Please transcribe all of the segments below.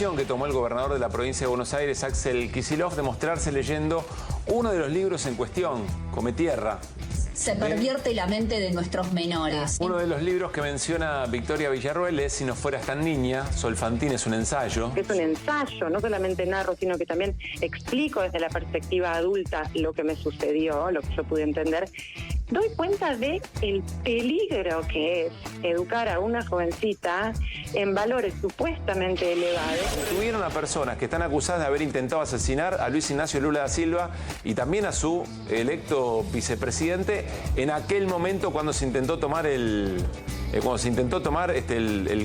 decisión que tomó el gobernador de la provincia de Buenos Aires, Axel Kicillof, de mostrarse leyendo uno de los libros en cuestión, Come Tierra. Se pervierte la mente de nuestros menores. Uno de los libros que menciona Victoria Villarroel es Si no fueras tan niña. Solfantín es un ensayo. Es un ensayo, no solamente narro, sino que también explico desde la perspectiva adulta lo que me sucedió, lo que yo pude entender. Doy cuenta de el peligro que es educar a una jovencita en valores supuestamente elevados. Tuvieron a personas que están acusadas de haber intentado asesinar a Luis Ignacio Lula da Silva y también a su electo vicepresidente en aquel momento cuando se intentó tomar el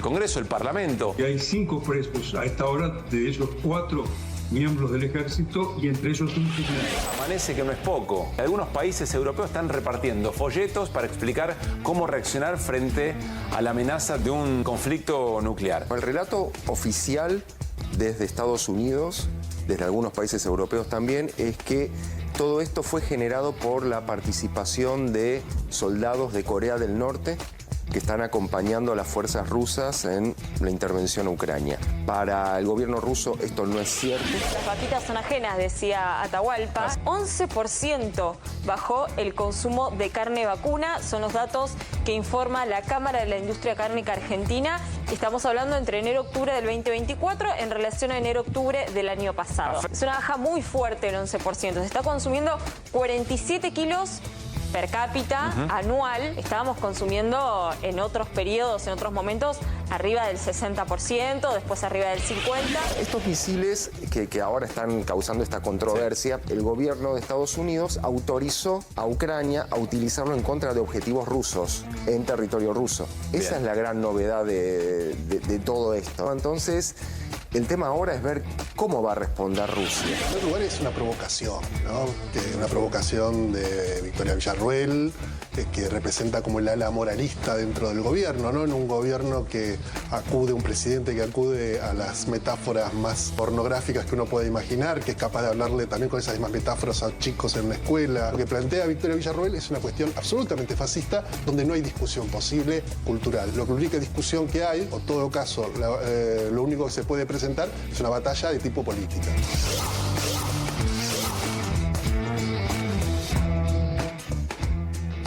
Congreso, el Parlamento. Y hay 5 presos a esta hora, de ellos 4 miembros del ejército y entre ellos un general. Amanece que no es poco. Algunos países europeos están repartiendo folletos para explicar cómo reaccionar frente a la amenaza de un conflicto nuclear. El relato oficial desde Estados Unidos, desde algunos países europeos también, es que todo esto fue generado por la participación de soldados de Corea del Norte que están acompañando a las fuerzas rusas en la intervención a Ucrania. Para el gobierno ruso esto no es cierto. Las vaquitas son ajenas, decía Atahualpa. 11% bajó el consumo de carne vacuna, son los datos que informa la Cámara de la Industria Cárnica Argentina. Estamos hablando entre enero y octubre del 2024 en relación a enero-octubre del año pasado. Es una baja muy fuerte el 11%. Se está consumiendo 47 kilos per cápita anual. Estábamos consumiendo en otros periodos, en otros momentos, arriba del 60%, después arriba del 50%. Estos misiles que ahora están causando esta controversia, el gobierno de Estados Unidos autorizó a Ucrania a utilizarlo en contra de objetivos rusos, en territorio ruso. Esa es la gran novedad de todo esto. Entonces, el tema ahora es ver cómo va a responder Rusia. En primer lugar es una provocación, ¿no? Una provocación de Victoria Villarroel, que representa como el ala moralista dentro del gobierno, ¿no? En un gobierno que acude, un presidente que acude a las metáforas más pornográficas que uno puede imaginar, que es capaz de hablarle también con esas mismas metáforas a chicos en la escuela. Lo que plantea Victoria Villarroel es una cuestión absolutamente fascista, donde no hay discusión posible cultural. La única discusión que hay, o en todo caso, lo único que se puede presentar es una batalla de tipo política.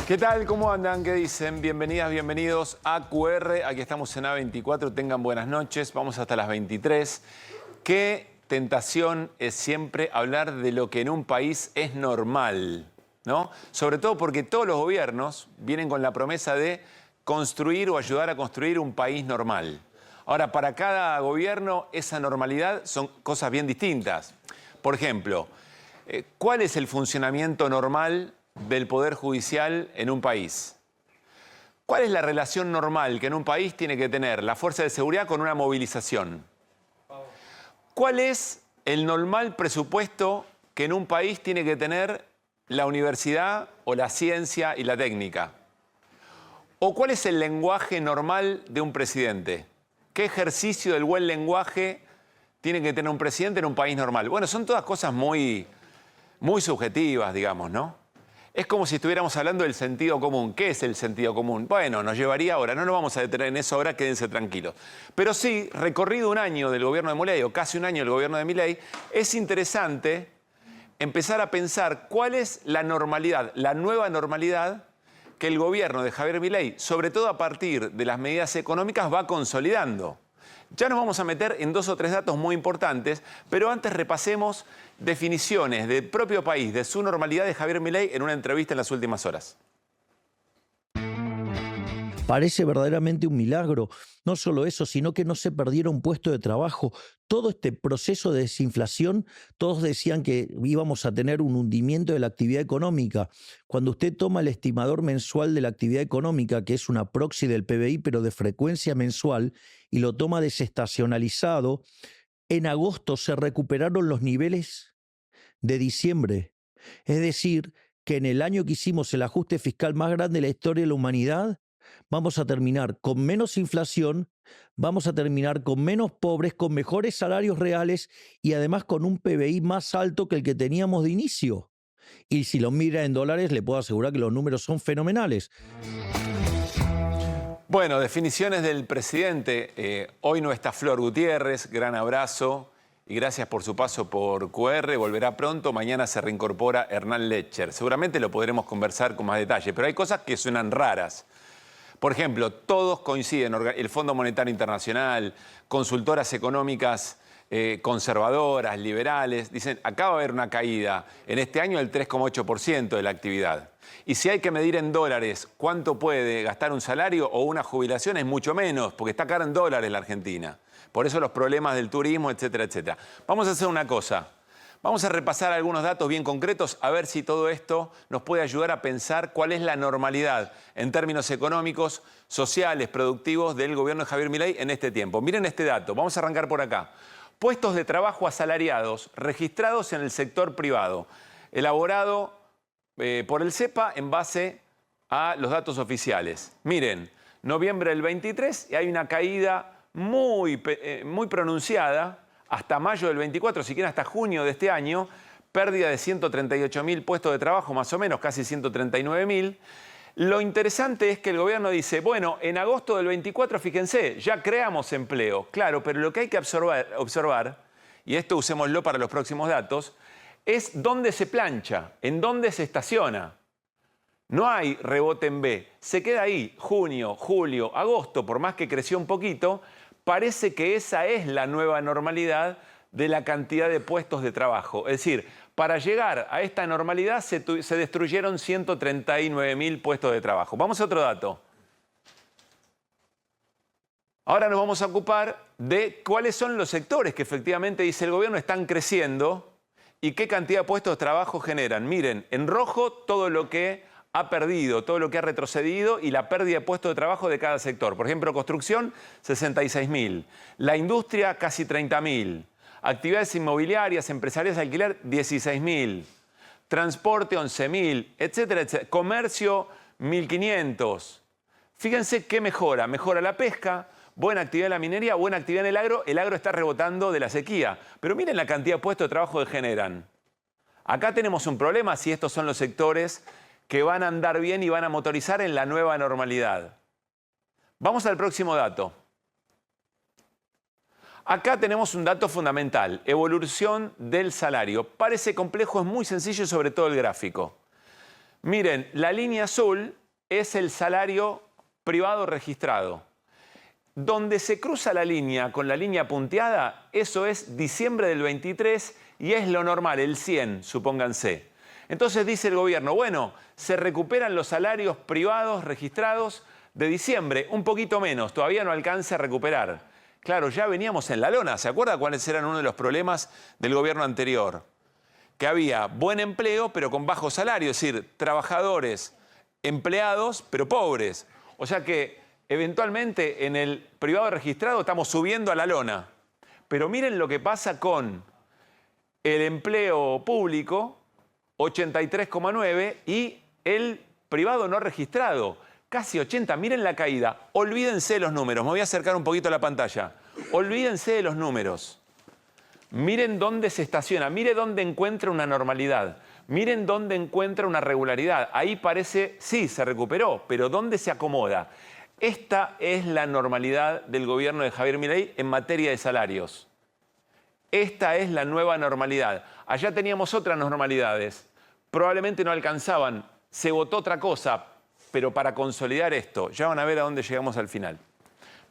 ¿Qué tal? ¿Cómo andan? ¿Qué dicen? Bienvenidas, bienvenidos a QR. Aquí estamos en A24. Tengan buenas noches. Vamos hasta las 23. Qué tentación es siempre hablar de lo que en un país es normal, ¿no? Sobre todo porque todos los gobiernos vienen con la promesa de construir o ayudar a construir un país normal. Ahora, para cada gobierno, esa normalidad son cosas bien distintas. Por ejemplo, ¿cuál es el funcionamiento normal del Poder Judicial en un país? ¿Cuál es la relación normal que en un país tiene que tener la fuerza de seguridad con una movilización? ¿Cuál es el normal presupuesto que en un país tiene que tener la universidad o la ciencia y la técnica? ¿O cuál es el lenguaje normal de un presidente? ¿Qué ejercicio del buen lenguaje tiene que tener un presidente en un país normal? Bueno, son todas cosas muy subjetivas, digamos, ¿no? Es como si estuviéramos hablando del sentido común. ¿Qué es el sentido común? Bueno, nos llevaría ahora, no nos vamos a detener en eso ahora, quédense tranquilos. Pero sí, recorrido un año del gobierno de Milei, o casi un año del gobierno de Milei, es interesante empezar a pensar cuál es la normalidad, la nueva normalidad que el gobierno de Javier Milei, sobre todo a partir de las medidas económicas, va consolidando. Ya nos vamos a meter en 2 o 3 datos muy importantes, pero antes repasemos definiciones del propio país, de su normalidad de Javier Milei en una entrevista en las últimas horas. Parece verdaderamente un milagro. No solo eso, sino que no se perdiera un puesto de trabajo. Todo este proceso de desinflación, todos decían que íbamos a tener un hundimiento de la actividad económica. Cuando usted toma el estimador mensual de la actividad económica, que es una proxy del PBI, pero de frecuencia mensual, y lo toma desestacionalizado, en agosto se recuperaron los niveles de diciembre. Es decir, que en el año que hicimos el ajuste fiscal más grande de la historia de la humanidad, vamos a terminar con menos inflación, vamos a terminar con menos pobres, con mejores salarios reales y además con un PBI más alto que el que teníamos de inicio. Y si lo mira en dólares, le puedo asegurar que los números son fenomenales. Bueno, definiciones del presidente. Hoy no está Flor Gutiérrez, gran abrazo y gracias por su paso por QR. Volverá pronto, mañana se reincorpora Hernán Lecher. Seguramente lo podremos conversar con más detalle, pero hay cosas que suenan raras. Por ejemplo, todos coinciden, el Fondo Monetario Internacional, consultoras económicas conservadoras, liberales, dicen, acá va a haber una caída en este año del 3,8% de la actividad. Y si hay que medir en dólares cuánto puede gastar un salario o una jubilación, es mucho menos, porque está cara en dólares la Argentina. Por eso los problemas del turismo, etcétera, etcétera. Vamos a hacer una cosa. Vamos a repasar algunos datos bien concretos, a ver si todo esto nos puede ayudar a pensar cuál es la normalidad en términos económicos, sociales, productivos del gobierno de Javier Milei en este tiempo. Miren este dato, vamos a arrancar por acá. Puestos de trabajo asalariados registrados en el sector privado, elaborado por el CEPA en base a los datos oficiales. Miren, noviembre del 23 y hay una caída muy pronunciada hasta mayo del 24, si quieren hasta junio de este año, pérdida de 138.000 puestos de trabajo, más o menos, casi 139.000. Lo interesante es que el gobierno dice, bueno, en agosto del 24, fíjense, ya creamos empleo. Claro, pero lo que hay que observar, y esto usémoslo para los próximos datos, es dónde se plancha, en dónde se estaciona. No hay rebote en B, se queda ahí, junio, julio, agosto, por más que creció un poquito, parece que esa es la nueva normalidad de la cantidad de puestos de trabajo. Es decir, para llegar a esta normalidad se destruyeron 139.000 puestos de trabajo. Vamos a otro dato. Ahora nos vamos a ocupar de cuáles son los sectores que efectivamente, dice el gobierno, están creciendo y qué cantidad de puestos de trabajo generan. Miren, en rojo todo lo que ha perdido, todo lo que ha retrocedido y la pérdida de puestos de trabajo de cada sector. Por ejemplo, construcción, 66.000. La industria, casi 30.000. Actividades inmobiliarias, empresariales de alquiler, 16.000. Transporte, 11.000, etcétera, etcétera. Comercio, 1.500. Fíjense qué mejora. Mejora la pesca, buena actividad en la minería, buena actividad en el agro. El agro está rebotando de la sequía. Pero miren la cantidad de puestos de trabajo que generan. Acá tenemos un problema si estos son los sectores que van a andar bien y van a motorizar en la nueva normalidad. Vamos al próximo dato. Acá tenemos un dato fundamental, evolución del salario. Parece complejo, es muy sencillo, sobre todo el gráfico. Miren, la línea azul es el salario privado registrado. Donde se cruza la línea con la línea punteada, eso es diciembre del 23 y es lo normal, el 100, supónganse. Entonces dice el gobierno, bueno, se recuperan los salarios privados registrados de diciembre, un poquito menos, todavía no alcanza a recuperar. Claro, ya veníamos en la lona. ¿Se acuerda cuáles eran uno de los problemas del gobierno anterior? Que había buen empleo, pero con bajo salario, es decir, trabajadores empleados, pero pobres. O sea que eventualmente en el privado registrado estamos subiendo a la lona. Pero miren lo que pasa con el empleo público, 83,9, y el privado no registrado, casi 80. Miren la caída. Olvídense de los números. Me voy a acercar un poquito a la pantalla. Olvídense de los números. Miren dónde se estaciona. Miren dónde encuentra una normalidad. Miren dónde encuentra una regularidad. Ahí parece, sí, se recuperó, pero ¿dónde se acomoda? Esta es la normalidad del gobierno de Javier Milei en materia de salarios. Esta es la nueva normalidad. Allá teníamos otras normalidades. Probablemente no alcanzaban. Se votó otra cosa. Pero para consolidar esto, ya van a ver a dónde llegamos al final.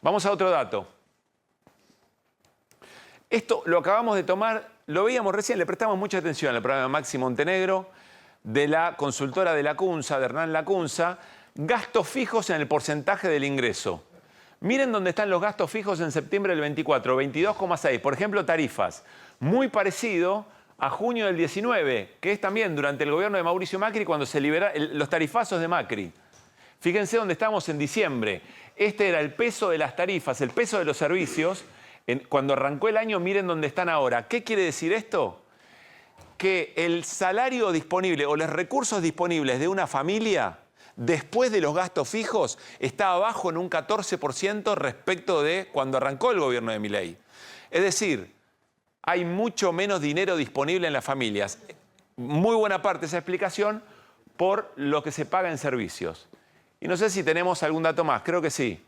Vamos a otro dato. Esto lo acabamos de tomar, lo veíamos recién, le prestamos mucha atención al programa Maxi Montenegro, de la consultora de Lacunza, de Hernán Lacunza, gastos fijos en el porcentaje del ingreso. Miren dónde están los gastos fijos en septiembre del 24, 22,6. Por ejemplo, tarifas. Muy parecido a junio del 19, que es también durante el gobierno de Mauricio Macri, cuando se liberaron los tarifazos de Macri. Fíjense dónde estamos en diciembre. Este era el peso de las tarifas, el peso de los servicios. Cuando arrancó el año, miren dónde están ahora. ¿Qué quiere decir esto? Que el salario disponible o los recursos disponibles de una familia, después de los gastos fijos, está abajo en un 14% respecto de cuando arrancó el gobierno de Milei. Es decir, hay mucho menos dinero disponible en las familias. Muy buena parte de esa explicación por lo que se paga en servicios. Y no sé si tenemos algún dato más, creo que sí.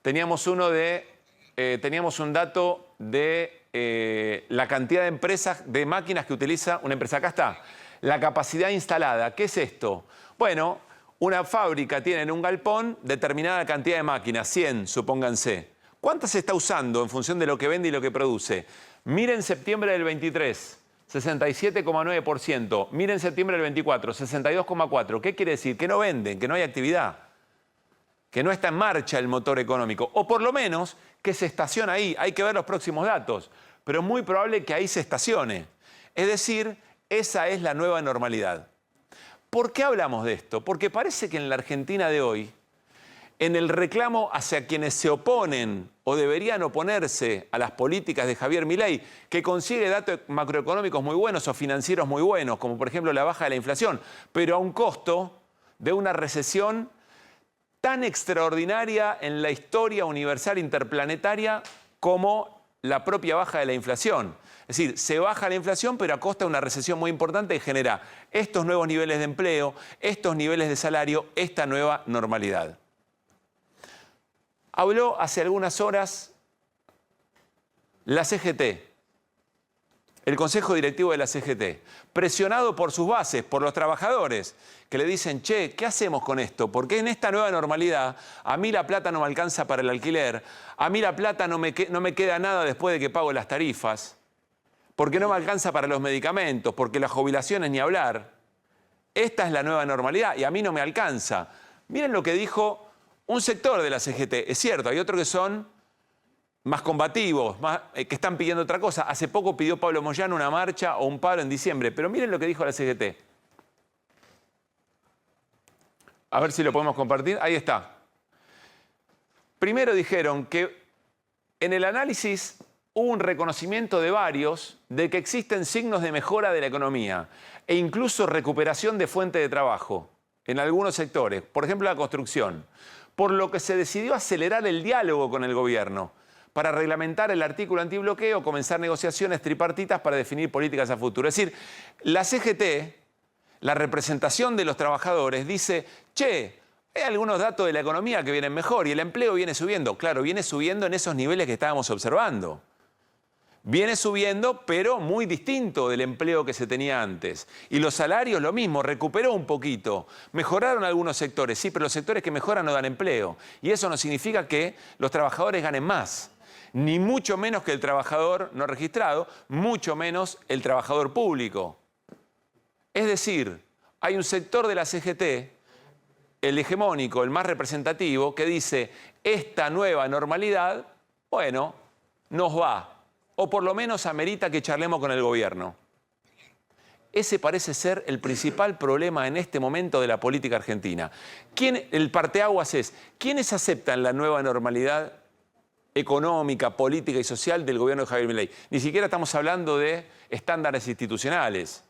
teníamos un dato de la cantidad de empresas, de máquinas que utiliza una empresa. Acá está, la capacidad instalada. ¿Qué es esto? Bueno, una fábrica tiene en un galpón determinada cantidad de máquinas, 100, supónganse. ¿Cuántas se está usando en función de lo que vende y lo que produce? Miren septiembre del 23, 67,9%. Miren septiembre del 24, 62,4%. ¿Qué quiere decir? Que no venden, que no hay actividad, que no está en marcha el motor económico. O por lo menos que se estaciona ahí. Hay que ver los próximos datos. Pero es muy probable que ahí se estacione. Es decir, esa es la nueva normalidad. ¿Por qué hablamos de esto? Porque parece que en la Argentina de hoy, en el reclamo hacia quienes se oponen o deberían oponerse a las políticas de Javier Milei, que consigue datos macroeconómicos muy buenos o financieros muy buenos, como por ejemplo la baja de la inflación, pero a un costo de una recesión tan extraordinaria en la historia universal interplanetaria como la propia baja de la inflación. Es decir, se baja la inflación, pero a costa de una recesión muy importante que genera estos nuevos niveles de empleo, estos niveles de salario, esta nueva normalidad. Habló hace algunas horas la CGT, el Consejo Directivo de la CGT, presionado por sus bases, por los trabajadores, que le dicen, che, ¿qué hacemos con esto? Porque en esta nueva normalidad a mí la plata no me alcanza para el alquiler, a mí la plata no me queda nada después de que pago las tarifas, porque no me alcanza para los medicamentos, porque las jubilaciones ni hablar. Esta es la nueva normalidad y a mí no me alcanza. Miren lo que dijo un sector de la CGT. Es cierto, hay otros que son más combativos, que están pidiendo otra cosa. Hace poco pidió Pablo Moyano una marcha o un paro en diciembre, pero miren lo que dijo la CGT. A ver si lo podemos compartir. Ahí está. Primero dijeron que en el análisis hubo un reconocimiento de varios de que existen signos de mejora de la economía e incluso recuperación de fuente de trabajo en algunos sectores, por ejemplo la construcción, por lo que se decidió acelerar el diálogo con el gobierno para reglamentar el artículo antibloqueo, comenzar negociaciones tripartitas para definir políticas a futuro. Es decir, la CGT, la representación de los trabajadores, dice, che, hay algunos datos de la economía que vienen mejor y el empleo viene subiendo. Claro, viene subiendo en esos niveles que estábamos observando. Viene subiendo, pero muy distinto del empleo que se tenía antes. Y los salarios, lo mismo, recuperó un poquito. Mejoraron algunos sectores, sí, pero los sectores que mejoran no dan empleo. Y eso no significa que los trabajadores ganen más. Ni mucho menos que el trabajador no registrado, mucho menos el trabajador público. Es decir, hay un sector de la CGT, el hegemónico, el más representativo, que dice, esta nueva normalidad, bueno, nos va. O por lo menos amerita que charlemos con el gobierno. Ese parece ser el principal problema en este momento de la política argentina. El parteaguas es, ¿quiénes aceptan la nueva normalidad económica, política y social del gobierno de Javier Milei? Ni siquiera estamos hablando de estándares institucionales,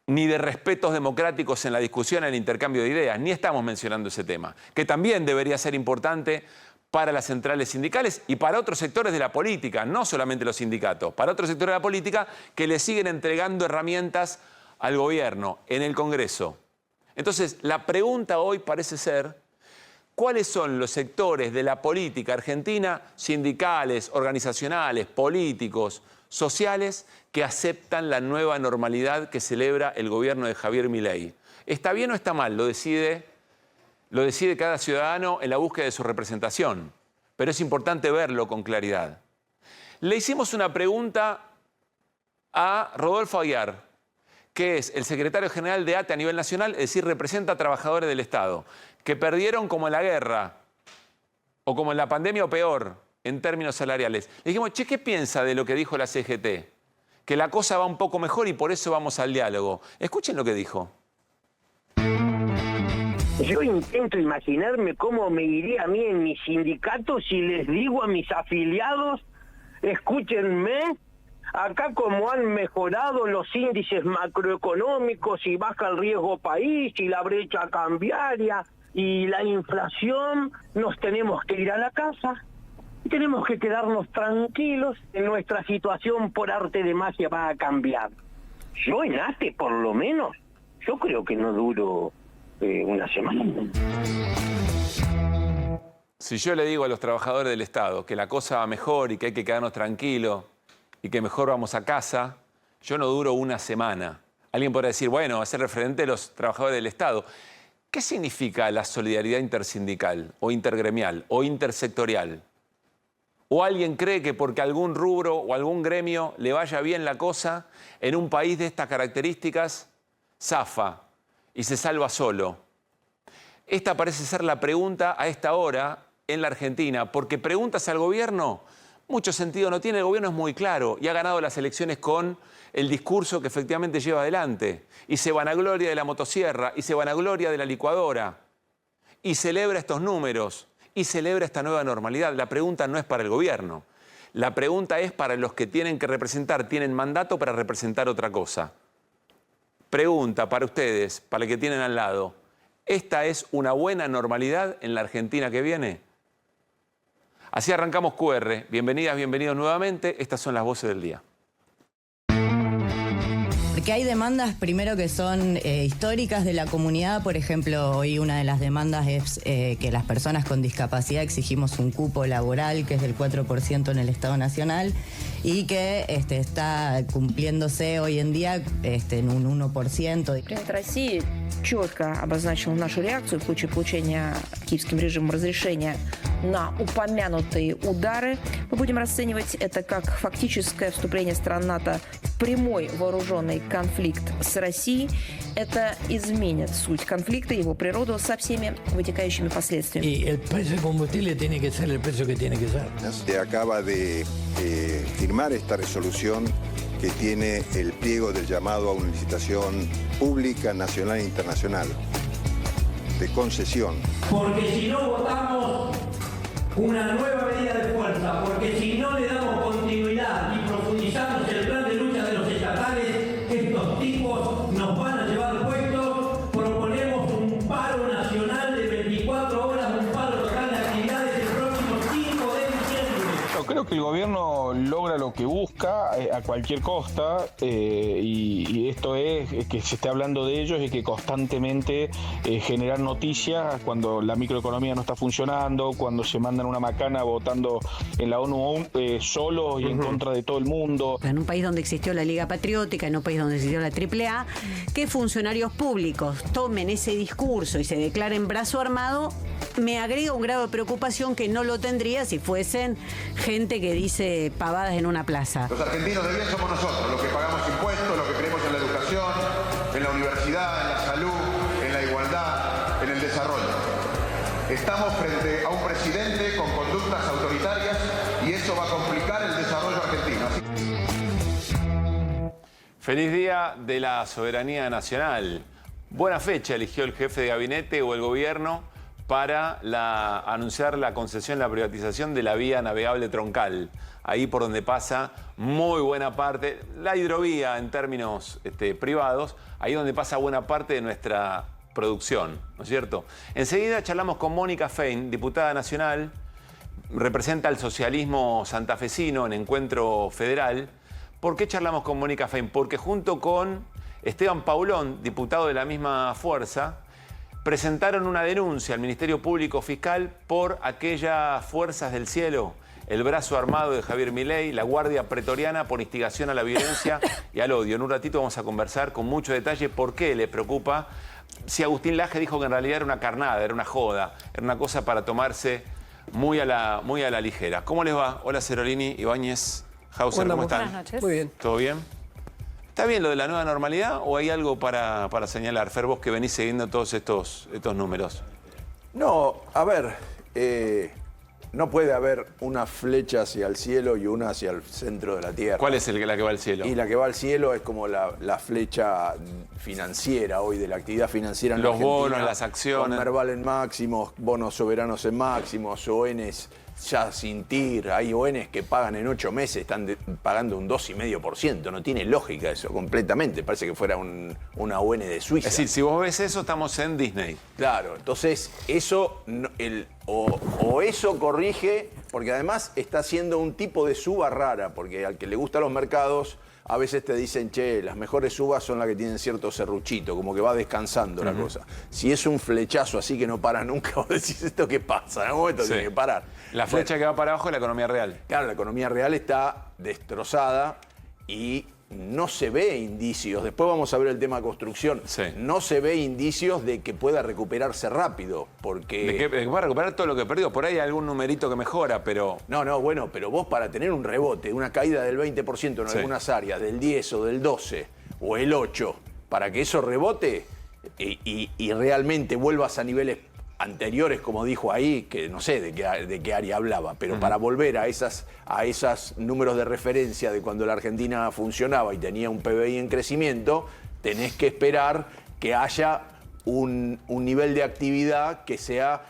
ni de respetos democráticos en la discusión, en el intercambio de ideas, ni estamos mencionando ese tema, que también debería ser importante para las centrales sindicales y para otros sectores de la política, no solamente los sindicatos, para otros sectores de la política que le siguen entregando herramientas al gobierno en el Congreso. Entonces, la pregunta hoy parece ser, ¿cuáles son los sectores de la política argentina, sindicales, organizacionales, políticos, sociales, que aceptan la nueva normalidad que celebra el gobierno de Javier Milei? ¿Está bien o está mal? Lo decide cada ciudadano en la búsqueda de su representación, pero es importante verlo con claridad. Le hicimos una pregunta a Rodolfo Aguiar, que es el secretario general de ATE a nivel nacional, es decir, representa a trabajadores del Estado, que perdieron como en la guerra, o como en la pandemia o peor, en términos salariales. Le dijimos, che, ¿qué piensa de lo que dijo la CGT? Que la cosa va un poco mejor y por eso vamos al diálogo. Escuchen lo que dijo. Yo intento imaginarme cómo me iría a mí en mi sindicato si les digo a mis afiliados, escúchenme, acá como han mejorado los índices macroeconómicos y baja el riesgo país y la brecha cambiaria y la inflación, nos tenemos que ir a la casa y tenemos que quedarnos tranquilos, en nuestra situación por arte de magia va a cambiar. Yo en ATE por lo menos, yo creo que no duro una semana. Si yo le digo a los trabajadores del Estado que la cosa va mejor y que hay que quedarnos tranquilos y que mejor vamos a casa, yo no duro una semana. Alguien podrá decir, bueno, va a ser referente de los trabajadores del Estado. ¿Qué significa la solidaridad intersindical o intergremial o intersectorial? ¿O alguien cree que porque algún rubro o algún gremio le vaya bien la cosa, en un país de estas características, zafa y se salva solo? Esta parece ser la pregunta a esta hora en la Argentina, porque preguntas al gobierno, mucho sentido no tiene. El gobierno es muy claro y ha ganado las elecciones con el discurso que efectivamente lleva adelante. Y se vanagloria de la motosierra, y se vanagloria de la licuadora, y celebra estos números, y celebra esta nueva normalidad. La pregunta no es para el gobierno. La pregunta es para los que tienen que representar, tienen mandato para representar otra cosa. Pregunta para ustedes, para el que tienen al lado. ¿Esta es una buena normalidad en la Argentina que viene? Así arrancamos QR. Bienvenidas, bienvenidos nuevamente. Estas son las voces del día. Porque hay demandas, primero, que son históricas de la comunidad. Por ejemplo, hoy una de las demandas es que las personas con discapacidad exigimos un cupo laboral, que es del 4% en el Estado Nacional, y que está cumpliéndose hoy en día en un 1%. Президент России четко обозначил нашу реакцию в случае получения киевским режимом разрешения на упомянутые удары. Мы будем расценивать это как фактическое вступление стран НАТО в прямой вооруженный конфликт с Россией. Это изменит суть конфликта, его природу со всеми вытекающими последствиями. Y el precio de combustible tiene que ser el precio que tiene que ser. Se acaba de firmar esta resolución que tiene el pliego del llamado a una licitación pública, nacional e internacional, de concesión. Porque si no votamos una nueva medida de fuerza, porque si no le damos continuidad y profundizamos el plan de lucha de los estatales, estos tipos nos van a llevar puestos. Proponemos un paro nacional de 24 horas, un paro total de actividades el próximo 5 de diciembre. Yo creo que el gobierno logra lo que busca a cualquier costa y esto es que se esté hablando de ellos y que constantemente generar noticias cuando la microeconomía no está funcionando, cuando se mandan una macana votando en la ONU solos y en contra de todo el mundo. En un país donde existió la Liga Patriótica, en un país donde existió la AAA, que funcionarios públicos tomen ese discurso y se declaren brazo armado, me agrega un grado de preocupación que no lo tendría si fuesen gente que dice pavadas en una plaza. Los argentinos de bien somos nosotros, los que pagamos impuestos, los que creemos en la educación, en la universidad, en la salud, en la igualdad, en el desarrollo. Estamos frente a un presidente con conductas autoritarias y eso va a complicar el desarrollo argentino. Feliz Día de la Soberanía Nacional. Buena fecha eligió el jefe de gabinete o el gobierno para anunciar la concesión, la privatización de la vía navegable troncal. Ahí por donde pasa muy buena parte, la hidrovía en términos privados, ahí donde pasa buena parte de nuestra producción, ¿no es cierto? Enseguida charlamos con Mónica Fein, diputada nacional, representa al socialismo santafesino en Encuentro Federal. ¿Por qué charlamos con Mónica Fein? Porque junto con Esteban Paulón, diputado de la misma fuerza, presentaron una denuncia al Ministerio Público Fiscal por aquellas fuerzas del cielo, el brazo armado de Javier Milei, la Guardia Pretoriana por instigación a la violencia y al odio. En un ratito vamos a conversar con mucho detalle por qué le preocupa. Si Agustín Laje dijo que en realidad era una carnada, era una joda, era una cosa para tomarse muy a la ligera. ¿Cómo les va? Hola Cerolini, Ibáñez, Hauser, ¿cómo están? Buenas noches. Muy bien. ¿Todo bien? ¿Está bien lo de la nueva normalidad o hay algo para señalar? Fer, vos que venís siguiendo todos estos números. No, a ver, no puede haber una flecha hacia el cielo y una hacia el centro de la Tierra. ¿Cuál es la que va al cielo? Y la que va al cielo es como la flecha financiera hoy, de la actividad financiera en la Argentina. Los bonos, las acciones. Con Merval en máximos, bonos soberanos en máximos, ONs ya sin TIR. Hay ONs que pagan en 8 meses, están pagando un 2,5%. No tiene lógica eso completamente. Parece que fuera una ON de Suiza. Es decir, si vos ves eso, estamos en Disney. Claro, entonces eso, o eso corrige, porque además está haciendo un tipo de suba rara, porque al que le gustan los mercados a veces te dicen, che, las mejores uvas son las que tienen cierto serruchito, como que va descansando la cosa. Si es un flechazo así que no para nunca, vos decís, ¿esto qué pasa? En algún momento tiene que parar. La flecha que va para abajo es la economía real. Claro, la economía real está destrozada y no se ve indicios, después vamos a ver el tema construcción, no se ve indicios de que pueda recuperarse rápido, porque... De que va a recuperar todo lo que perdió, por ahí hay algún numerito que mejora, pero... No, bueno, pero vos para tener un rebote, una caída del 20% en algunas áreas, del 10 o del 12 o el 8, para que eso rebote y realmente vuelvas a niveles anteriores, como dijo ahí, que no sé de qué área hablaba, pero para volver a esos números de referencia de cuando la Argentina funcionaba y tenía un PBI en crecimiento, tenés que esperar que haya un nivel de actividad que sea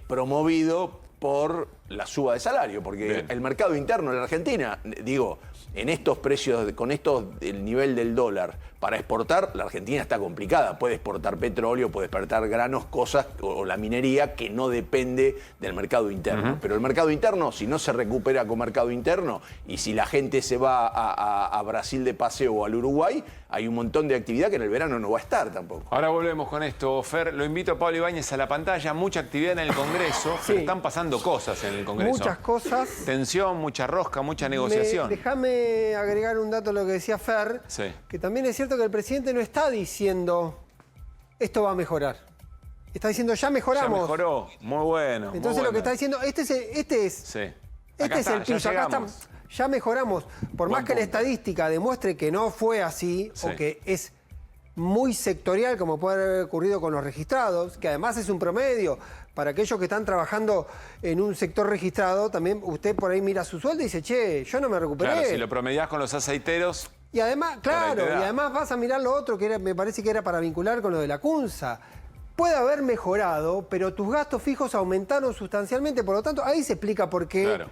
promovido por la suba de salario, porque el mercado interno de la Argentina, digo, en estos precios, con el nivel del dólar, para exportar, la Argentina está complicada. Puede exportar petróleo, puede exportar granos, cosas, o la minería, que no depende del mercado interno. Pero el mercado interno, si no se recupera con mercado interno, y si la gente se va a Brasil de paseo o al Uruguay, hay un montón de actividad que en el verano no va a estar tampoco. Ahora volvemos con esto, Fer. Lo invito a Pablo Ibáñez a la pantalla. Mucha actividad en el Congreso. Pero están pasando cosas en el Congreso. Muchas cosas. Tensión, mucha rosca, mucha negociación. Déjame agregar un dato a lo que decía Fer, que también es cierto que el presidente no está diciendo esto va a mejorar. Está diciendo ya mejoramos. Ya mejoró, muy bueno. Entonces lo que está diciendo, este es el piso, acá estamos. Ya mejoramos. Por más que la estadística demuestre que no fue así, o que es muy sectorial, como puede haber ocurrido con los registrados, que además es un promedio. Para aquellos que están trabajando en un sector registrado, también usted por ahí mira su sueldo y dice, che, yo no me recuperé. Claro, si lo promediás con los aceiteros... Y además, claro, y además vas a mirar lo otro, que me parece que era para vincular con lo de la CUNSA. Puede haber mejorado, pero tus gastos fijos aumentaron sustancialmente, por lo tanto, ahí se explica por qué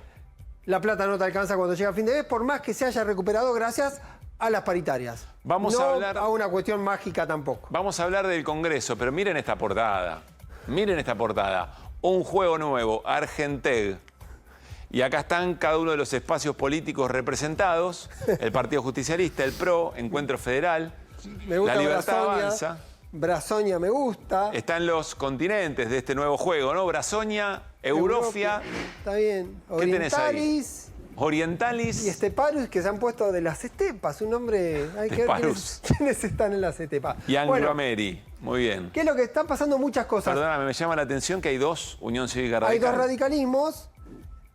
la plata no te alcanza cuando llega a fin de mes, por más que se haya recuperado gracias a las paritarias. Vamos a hablar... a una cuestión mágica tampoco. Vamos a hablar del Congreso, pero miren esta portada. Miren esta portada. Un juego nuevo, Argenteg. Y acá están cada uno de los espacios políticos representados. El Partido Justicialista, el PRO, Encuentro Federal, me gusta La Libertad Brazoña, Avanza. Brazoña me gusta. Están los continentes de este nuevo juego, ¿no? Brazoña, Eurofia. Está bien. ¿Qué tenés ahí? Orientalis. Y Esteparus, que se han puesto de las estepas. Un nombre... Hay que ver quiénes están en las estepas. Y Anglo-Ameri. Muy bien. ¿Qué es lo que están pasando? Muchas cosas. Perdóname, me llama la atención que hay dos Unión Cívica Radical. Hay dos radicalismos.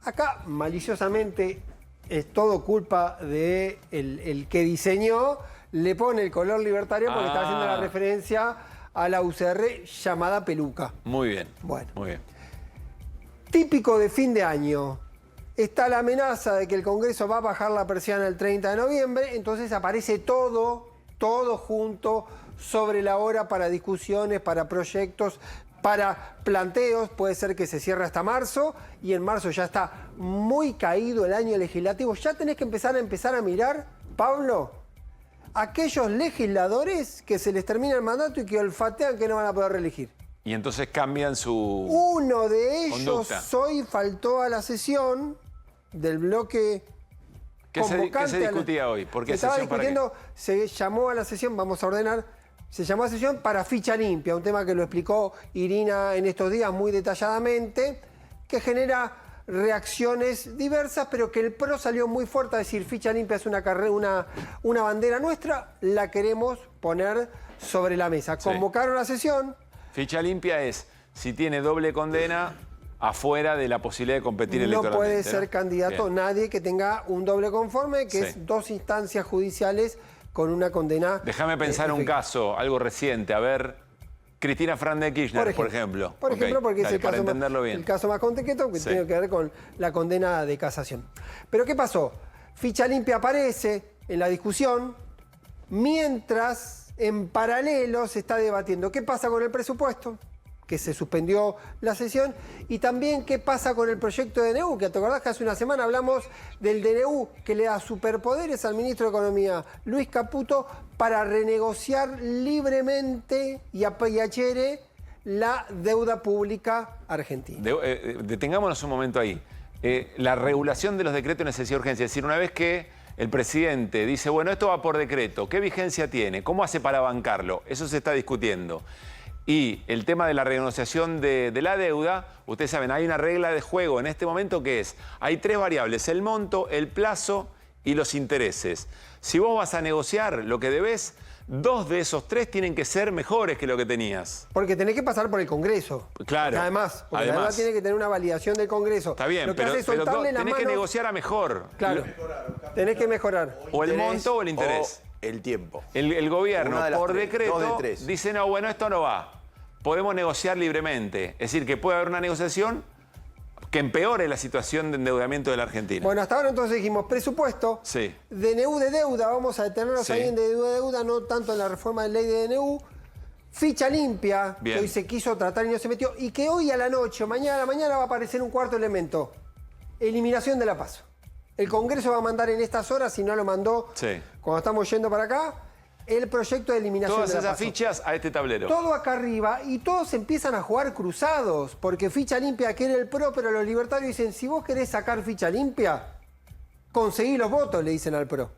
Acá, maliciosamente, es todo culpa de el que diseñó. Le pone el color libertario porque está haciendo la referencia a la UCR llamada peluca. Muy bien. Bueno. Muy bien. Típico de fin de año. Está la amenaza de que el Congreso va a bajar la persiana el 30 de noviembre, entonces aparece todo junto sobre la hora para discusiones, para proyectos, para planteos. Puede ser que se cierre hasta marzo y en marzo ya está muy caído el año legislativo. Ya tenés que empezar a mirar, Pablo, aquellos legisladores que se les termina el mandato y que olfatean que no van a poder reelegir. Y entonces cambian su Uno de ellos conducta. hoy faltó a la sesión del bloque ¿Qué se discutía hoy? ¿Por qué se estaba sesión? discutiendo, se llamó a la sesión, vamos a ordenar, se llamó a sesión para ficha limpia, un tema que lo explicó Irina en estos días muy detalladamente, que genera reacciones diversas, pero que el PRO salió muy fuerte a decir ficha limpia es una bandera nuestra, la queremos poner sobre la mesa. Convocaron la sesión. Ficha limpia es, si tiene doble condena, afuera de la posibilidad de competir electoralmente. No puede ser candidato nadie que tenga un doble conforme, que es 2 instancias judiciales con una condena. Déjame pensar un caso, algo reciente. A ver, Cristina Fernández de Kirchner, por ejemplo. Por ejemplo, porque es el caso más concreto que tiene que ver con la condena de casación. Pero ¿qué pasó? Ficha limpia aparece en la discusión mientras en paralelo se está debatiendo qué pasa con el presupuesto, que se suspendió la sesión, y también qué pasa con el proyecto de DNU, que te acordás que hace una semana hablamos del DNU, que le da superpoderes al ministro de Economía, Luis Caputo, para renegociar libremente y a piacere la deuda pública argentina. Detengámonos un momento ahí. La regulación de los decretos de necesidad de urgencia, es decir, una vez que el presidente dice, bueno, esto va por decreto, ¿qué vigencia tiene? ¿Cómo hace para bancarlo? Eso se está discutiendo. Y el tema de la renegociación de la deuda, ustedes saben, hay una regla de juego en este momento que es, hay 3 variables, el monto, el plazo y los intereses. Si vos vas a negociar lo que debés, 2 de esos 3 tienen que ser mejores que lo que tenías. Porque tenés que pasar por el Congreso. Claro. Además, porque la deuda tiene que tener una validación del Congreso. Está bien, lo que pero hace es soltarle las tenés que manos. negociar a mejor. Claro, tenés que mejorar. O el monto o el interés. O el tiempo. El gobierno, Una de las por 2 decreto, de 3. dice, no, bueno, esto no va. Podemos negociar libremente. Es decir, que puede haber una negociación que empeore la situación de endeudamiento de la Argentina. Bueno, hasta ahora entonces dijimos presupuesto, Sí. DNU de deuda, vamos a detenernos Sí. ahí en DNU de deuda, no tanto en la reforma de ley de DNU. Ficha limpia, Bien. que hoy se quiso tratar y no se metió, y que hoy a la noche o mañana va a aparecer un cuarto elemento. Eliminación de la PASO. El Congreso va a mandar en estas horas, si no lo mandó Sí. cuando estamos yendo para acá, el proyecto de eliminación Todas de la esas PASO. fichas a este tablero. Todo acá arriba y todos empiezan a jugar cruzados, porque ficha limpia quiere el PRO, pero los libertarios dicen, si vos querés sacar ficha limpia, conseguí los votos, le dicen al PRO.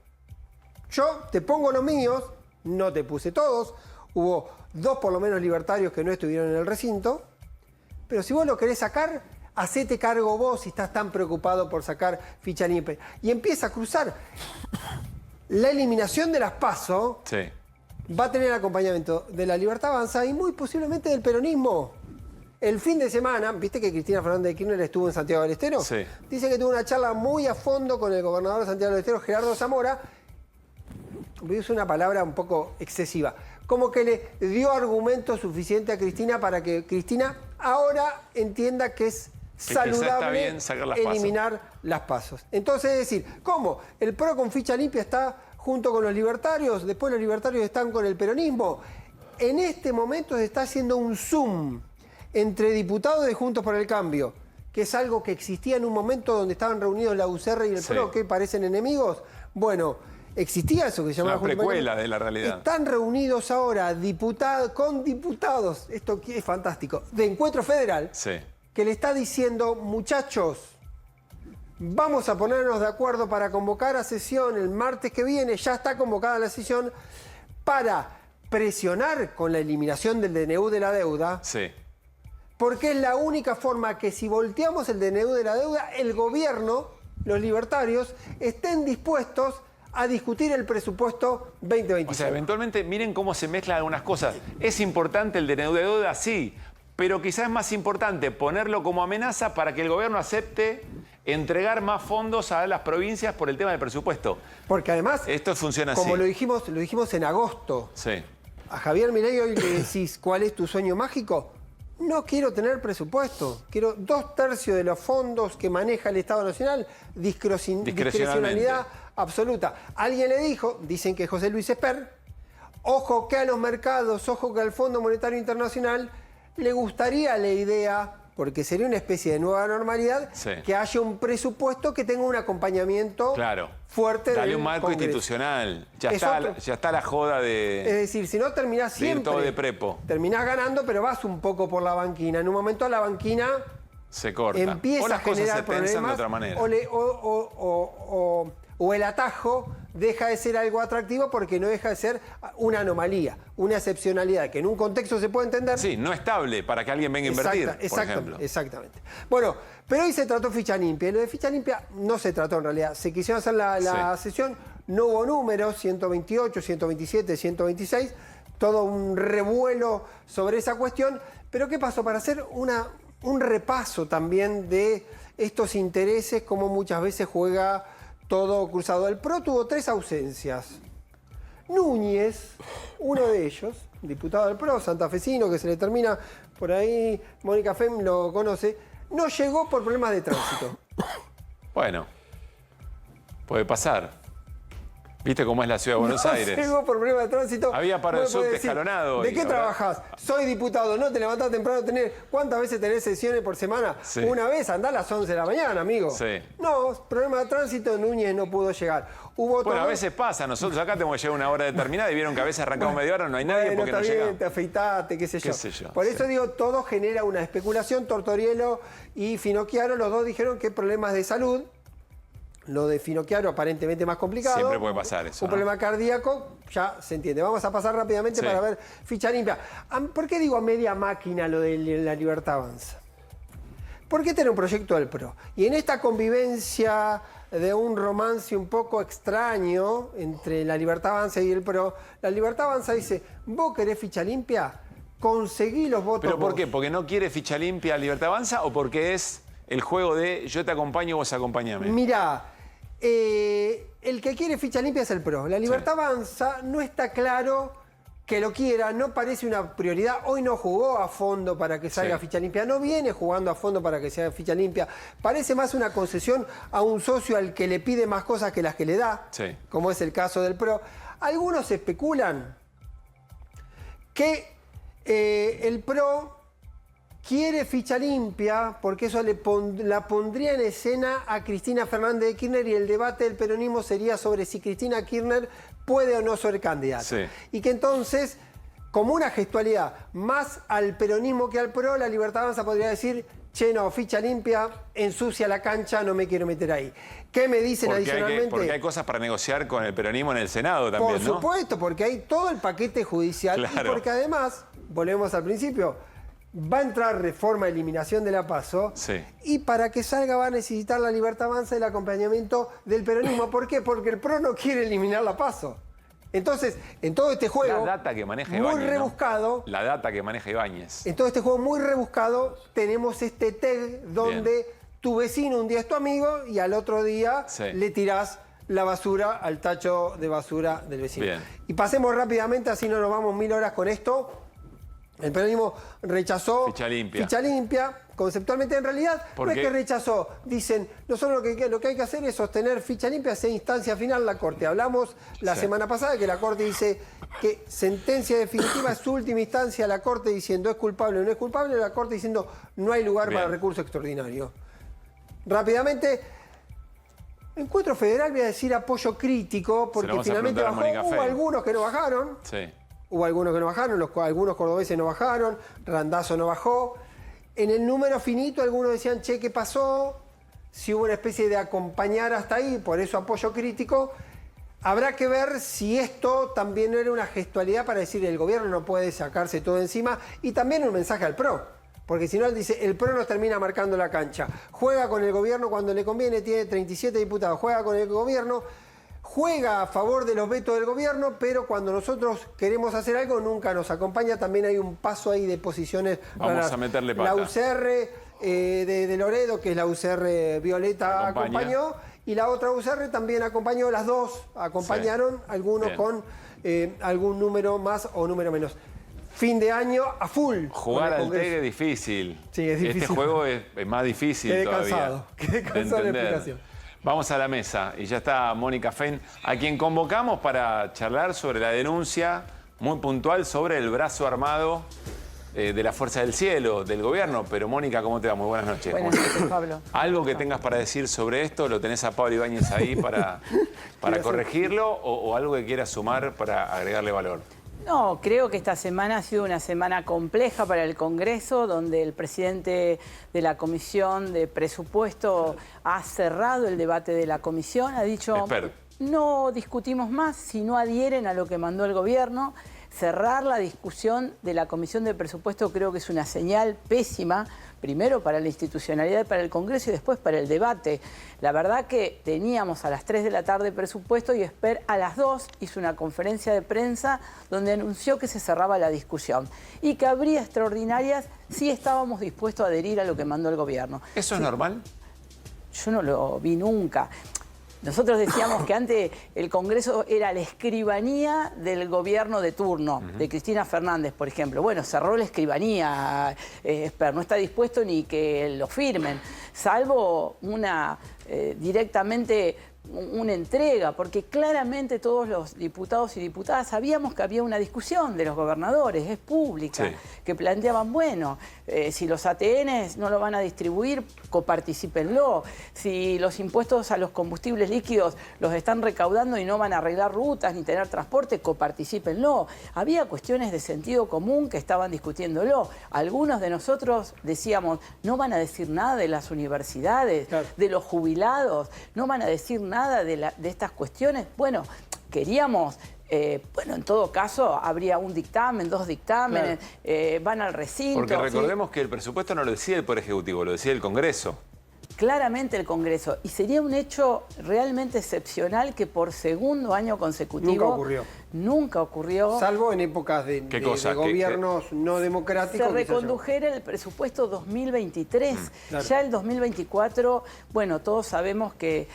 Yo te pongo los míos, no te puse todos, hubo 2 por lo menos libertarios que no estuvieron en el recinto, pero si vos lo querés sacar, hacete cargo vos si estás tan preocupado por sacar ficha limpia. Y empieza a cruzar. La eliminación de las PASO Sí. va a tener acompañamiento de la Libertad Avanza y muy posiblemente del peronismo. El fin de semana, ¿viste que Cristina Fernández de Kirchner estuvo en Santiago del Estero? Sí. Dice que tuvo una charla muy a fondo con el gobernador de Santiago del Estero, Gerardo Zamora. Voy a usar una palabra un poco excesiva. Como que le dio argumento suficiente a Cristina para que Cristina ahora entienda que es quizá está saludable bien sacar las PASO. eliminar las PASOs. Entonces, es decir, ¿cómo? El PRO con ficha limpia está junto con los libertarios, después los libertarios están con el peronismo. En este momento se está haciendo un zoom entre diputados de Juntos por el Cambio, que es algo que existía en un momento donde estaban reunidos la UCR y el Sí. PRO, que parecen enemigos. Bueno, existía eso que se llamaba Una Juntos por el precuela Cambio. de la realidad. Están reunidos ahora con diputados, esto es fantástico, de Encuentro Federal, Sí. que le está diciendo, muchachos, vamos a ponernos de acuerdo para convocar a sesión el martes que viene, ya está convocada la sesión, para presionar con la eliminación del DNU de la deuda, Sí. porque es la única forma que si volteamos el DNU de la deuda, el gobierno, los libertarios, estén dispuestos a discutir el presupuesto 2025. O sea, eventualmente, miren cómo se mezclan algunas cosas. Es importante el DNU de deuda, sí, pero quizás es más importante ponerlo como amenaza para que el gobierno acepte entregar más fondos a las provincias por el tema del presupuesto. Porque además, esto funciona así. como lo dijimos en agosto, Sí. a Javier Milei hoy le decís, ¿cuál es tu sueño mágico? No quiero tener presupuesto. Quiero 2/3 de los fondos que maneja el Estado Nacional, discrecionalidad absoluta. Alguien le dijo, dicen que José Luis Esper, ojo que a los mercados, ojo que al Fondo Monetario Internacional le gustaría la idea, porque sería una especie de nueva normalidad, Sí. que haya un presupuesto que tenga un acompañamiento Claro. fuerte Dale del un marco Congreso. institucional. Ya Es está, otro. ya está la joda Es de decir, si no terminás ir siempre, todo de prepo. terminás ganando, pero vas un poco por la banquina. En un momento la banquina Se corta. empieza o las a cosas generar se tensan problemas de otra manera. o el atajo deja de ser algo atractivo porque no deja de ser una anomalía, una excepcionalidad, que en un contexto se puede entender. Sí, no estable para que alguien venga a invertir, por ejemplo. Exactamente. Bueno, pero hoy se trató ficha limpia. Y lo de ficha limpia no se trató en realidad. Se quisieron hacer la sesión, no hubo números, 128, 127, 126, todo un revuelo sobre esa cuestión. Pero ¿qué pasó? Para hacer un repaso también de estos intereses, como muchas veces juega todo cruzado. El PRO tuvo 3 ausencias. Núñez, uno de ellos, diputado del PRO, santafesino, que se le termina por ahí, Mónica Fem lo conoce, no llegó por problemas de tránsito. Bueno, puede pasar. ¿Viste cómo es la ciudad de Buenos Aires? Llegó por problemas de tránsito. Había paro de Vos podés subte decir, escalonado. ¿de y qué ahora- trabajás? Soy diputado, no te levantás temprano. ¿Cuántas veces tenés sesiones por semana? Sí. Una vez, andá a las 11 de la mañana, amigo. Sí. No, problema de tránsito, Núñez no pudo llegar. Hubo Bueno, a otro- veces pasa. Nosotros acá tenemos que llegar a una hora determinada y vieron que a veces arrancamos media hora, no hay nadie Bueno, porque no está bien, llega. te afeitate, qué sé yo. Qué sé yo, Por sí. eso digo, todo genera una especulación. Tortorielo y Finocchiaro, los dos dijeron que problemas de salud. Lo de Finocchiaro aparentemente más complicado. Siempre puede pasar eso. Un problema cardíaco, ya se entiende. Vamos a pasar rápidamente para ver ficha limpia. ¿Por qué digo a media máquina lo de La Libertad Avanza? Porque este era un proyecto del PRO. Y en esta convivencia de un romance un poco extraño entre La Libertad Avanza y el PRO, La Libertad Avanza dice, ¿vos querés ficha limpia? Conseguí los votos. ¿Pero por qué? ¿Porque no quiere ficha limpia Libertad Avanza o porque es el juego de yo te acompaño, vos acompañame? Mirá, el que quiere ficha limpia es el PRO. La Libertad Avanza no está claro que lo quiera, no parece una prioridad. Hoy no jugó a fondo para que salga ficha limpia, no viene jugando a fondo para que sea ficha limpia. Parece más una concesión a un socio al que le pide más cosas que las que le da, como es el caso del PRO. Algunos especulan que el PRO quiere ficha limpia porque eso la pondría en escena a Cristina Fernández de Kirchner y el debate del peronismo sería sobre si Cristina Kirchner puede o no ser candidata. Y que entonces, como una gestualidad más al peronismo que al PRO, La Libertad Avanza podría decir, che, no, ficha limpia, ensucia la cancha, no me quiero meter ahí. ¿Qué me dicen adicionalmente? Porque hay cosas para negociar con el peronismo en el Senado también, ¿no? Por supuesto, porque hay todo el paquete judicial y porque además, volvemos al principio, va a entrar reforma, eliminación de la PASO y para que salga va a necesitar La Libertad Avanza el acompañamiento del peronismo. ¿Por qué? Porque el PRO no quiere eliminar la PASO. Entonces, en todo este juego la data que maneja muy Ibáñez, rebuscado, ¿no? La data que maneja Ibáñez. En todo este juego muy rebuscado tenemos este tag donde tu vecino un día es tu amigo y al otro día le tirás la basura al tacho de basura del vecino. Y pasemos rápidamente, así no nos vamos 1000 horas con esto. El peronismo rechazó ficha limpia, conceptualmente en realidad no es que rechazó, dicen, nosotros lo que hay que hacer es sostener ficha limpia, sea instancia final la Corte. Hablamos la semana pasada que la Corte dice que sentencia definitiva es su última instancia, la Corte diciendo es culpable o no es culpable, la Corte diciendo no hay lugar para recurso extraordinario. Rápidamente, Encuentro Federal voy a decir apoyo crítico, porque finalmente bajó, hubo algunos que no bajaron. Hubo algunos que no bajaron, algunos cordobeses no bajaron, Randazzo no bajó. En el número finito algunos decían, che, ¿qué pasó? Si hubo una especie de acompañar hasta ahí, por eso apoyo crítico. Habrá que ver si esto también no era una gestualidad para decir el gobierno no puede sacarse todo encima y también un mensaje al PRO. Porque si no, él dice, el PRO nos termina marcando la cancha. Juega con el gobierno cuando le conviene, tiene 37 diputados, juega con el gobierno, juega a favor de los vetos del gobierno, pero cuando nosotros queremos hacer algo nunca nos acompaña. También hay un paso ahí de posiciones. Vamos a meterle pata. La UCR de Loredo, que es la UCR Violeta, acompañó. Y la otra UCR también acompañó, las dos acompañaron, algunos con algún número más o número menos. Fin de año a full. Jugar al TEG es difícil. Sí, es difícil. Este juego es más difícil todavía. Quedé cansado de la explicación. Vamos a la mesa y ya está Mónica Fein, a quien convocamos para charlar sobre la denuncia muy puntual sobre el brazo armado de la Fuerza del Cielo, del gobierno. Pero Mónica, ¿cómo te va? Muy buenas noches. Buenas noches, Pablo. ¿Algo que tengas para decir sobre esto? ¿Lo tenés a Pablo Ibáñez ahí para corregirlo o algo que quieras sumar para agregarle valor? No, creo que esta semana ha sido una semana compleja para el Congreso, donde el presidente de la Comisión de Presupuesto ha cerrado el debate de la comisión, ha dicho, no discutimos más si no adhieren a lo que mandó el gobierno. Cerrar la discusión de la Comisión de Presupuesto creo que es una señal pésima, primero para la institucionalidad, para el Congreso y después para el debate. La verdad que teníamos a las 3 de la tarde presupuesto y Esper a las 2 hizo una conferencia de prensa donde anunció que se cerraba la discusión y que habría extraordinarias si estábamos dispuestos a adherir a lo que mandó el gobierno. ¿Eso es normal? Yo no lo vi nunca. Nosotros decíamos que antes el Congreso era la escribanía del gobierno de turno, de Cristina Fernández, por ejemplo. Bueno, cerró la escribanía, Esper, no está dispuesto ni que lo firmen, salvo una directamente una entrega, porque claramente todos los diputados y diputadas sabíamos que había una discusión de los gobernadores, es pública, que planteaban, bueno, si los ATNs no lo van a distribuir, coparticípenlo. Si los impuestos a los combustibles líquidos los están recaudando y no van a arreglar rutas ni tener transporte, coparticípenlo. Había cuestiones de sentido común que estaban discutiéndolo. Algunos de nosotros decíamos, no van a decir nada de las universidades, de los jubilados, no van a decir nada de estas cuestiones. Bueno, queríamos... bueno, en todo caso, habría un dictamen, 2 dictámenes, van al recinto. Porque recordemos que el presupuesto no lo decía el Poder Ejecutivo, lo decía el Congreso. Claramente el Congreso. Y sería un hecho realmente excepcional que por segundo año consecutivo... Nunca ocurrió. Nunca ocurrió. Salvo en épocas de gobiernos no democráticos. Se recondujera el presupuesto 2023. Claro. Ya el 2024, bueno, todos sabemos que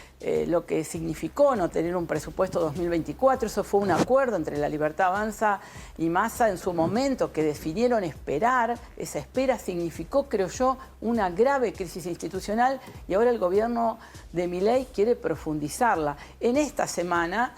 lo que significó no tener un presupuesto 2024, eso fue un acuerdo entre La Libertad Avanza y Massa en su momento, que decidieron esperar. Esa espera significó, creo yo, una grave crisis institucional y ahora el gobierno de Milei quiere profundizarla. En esta semana...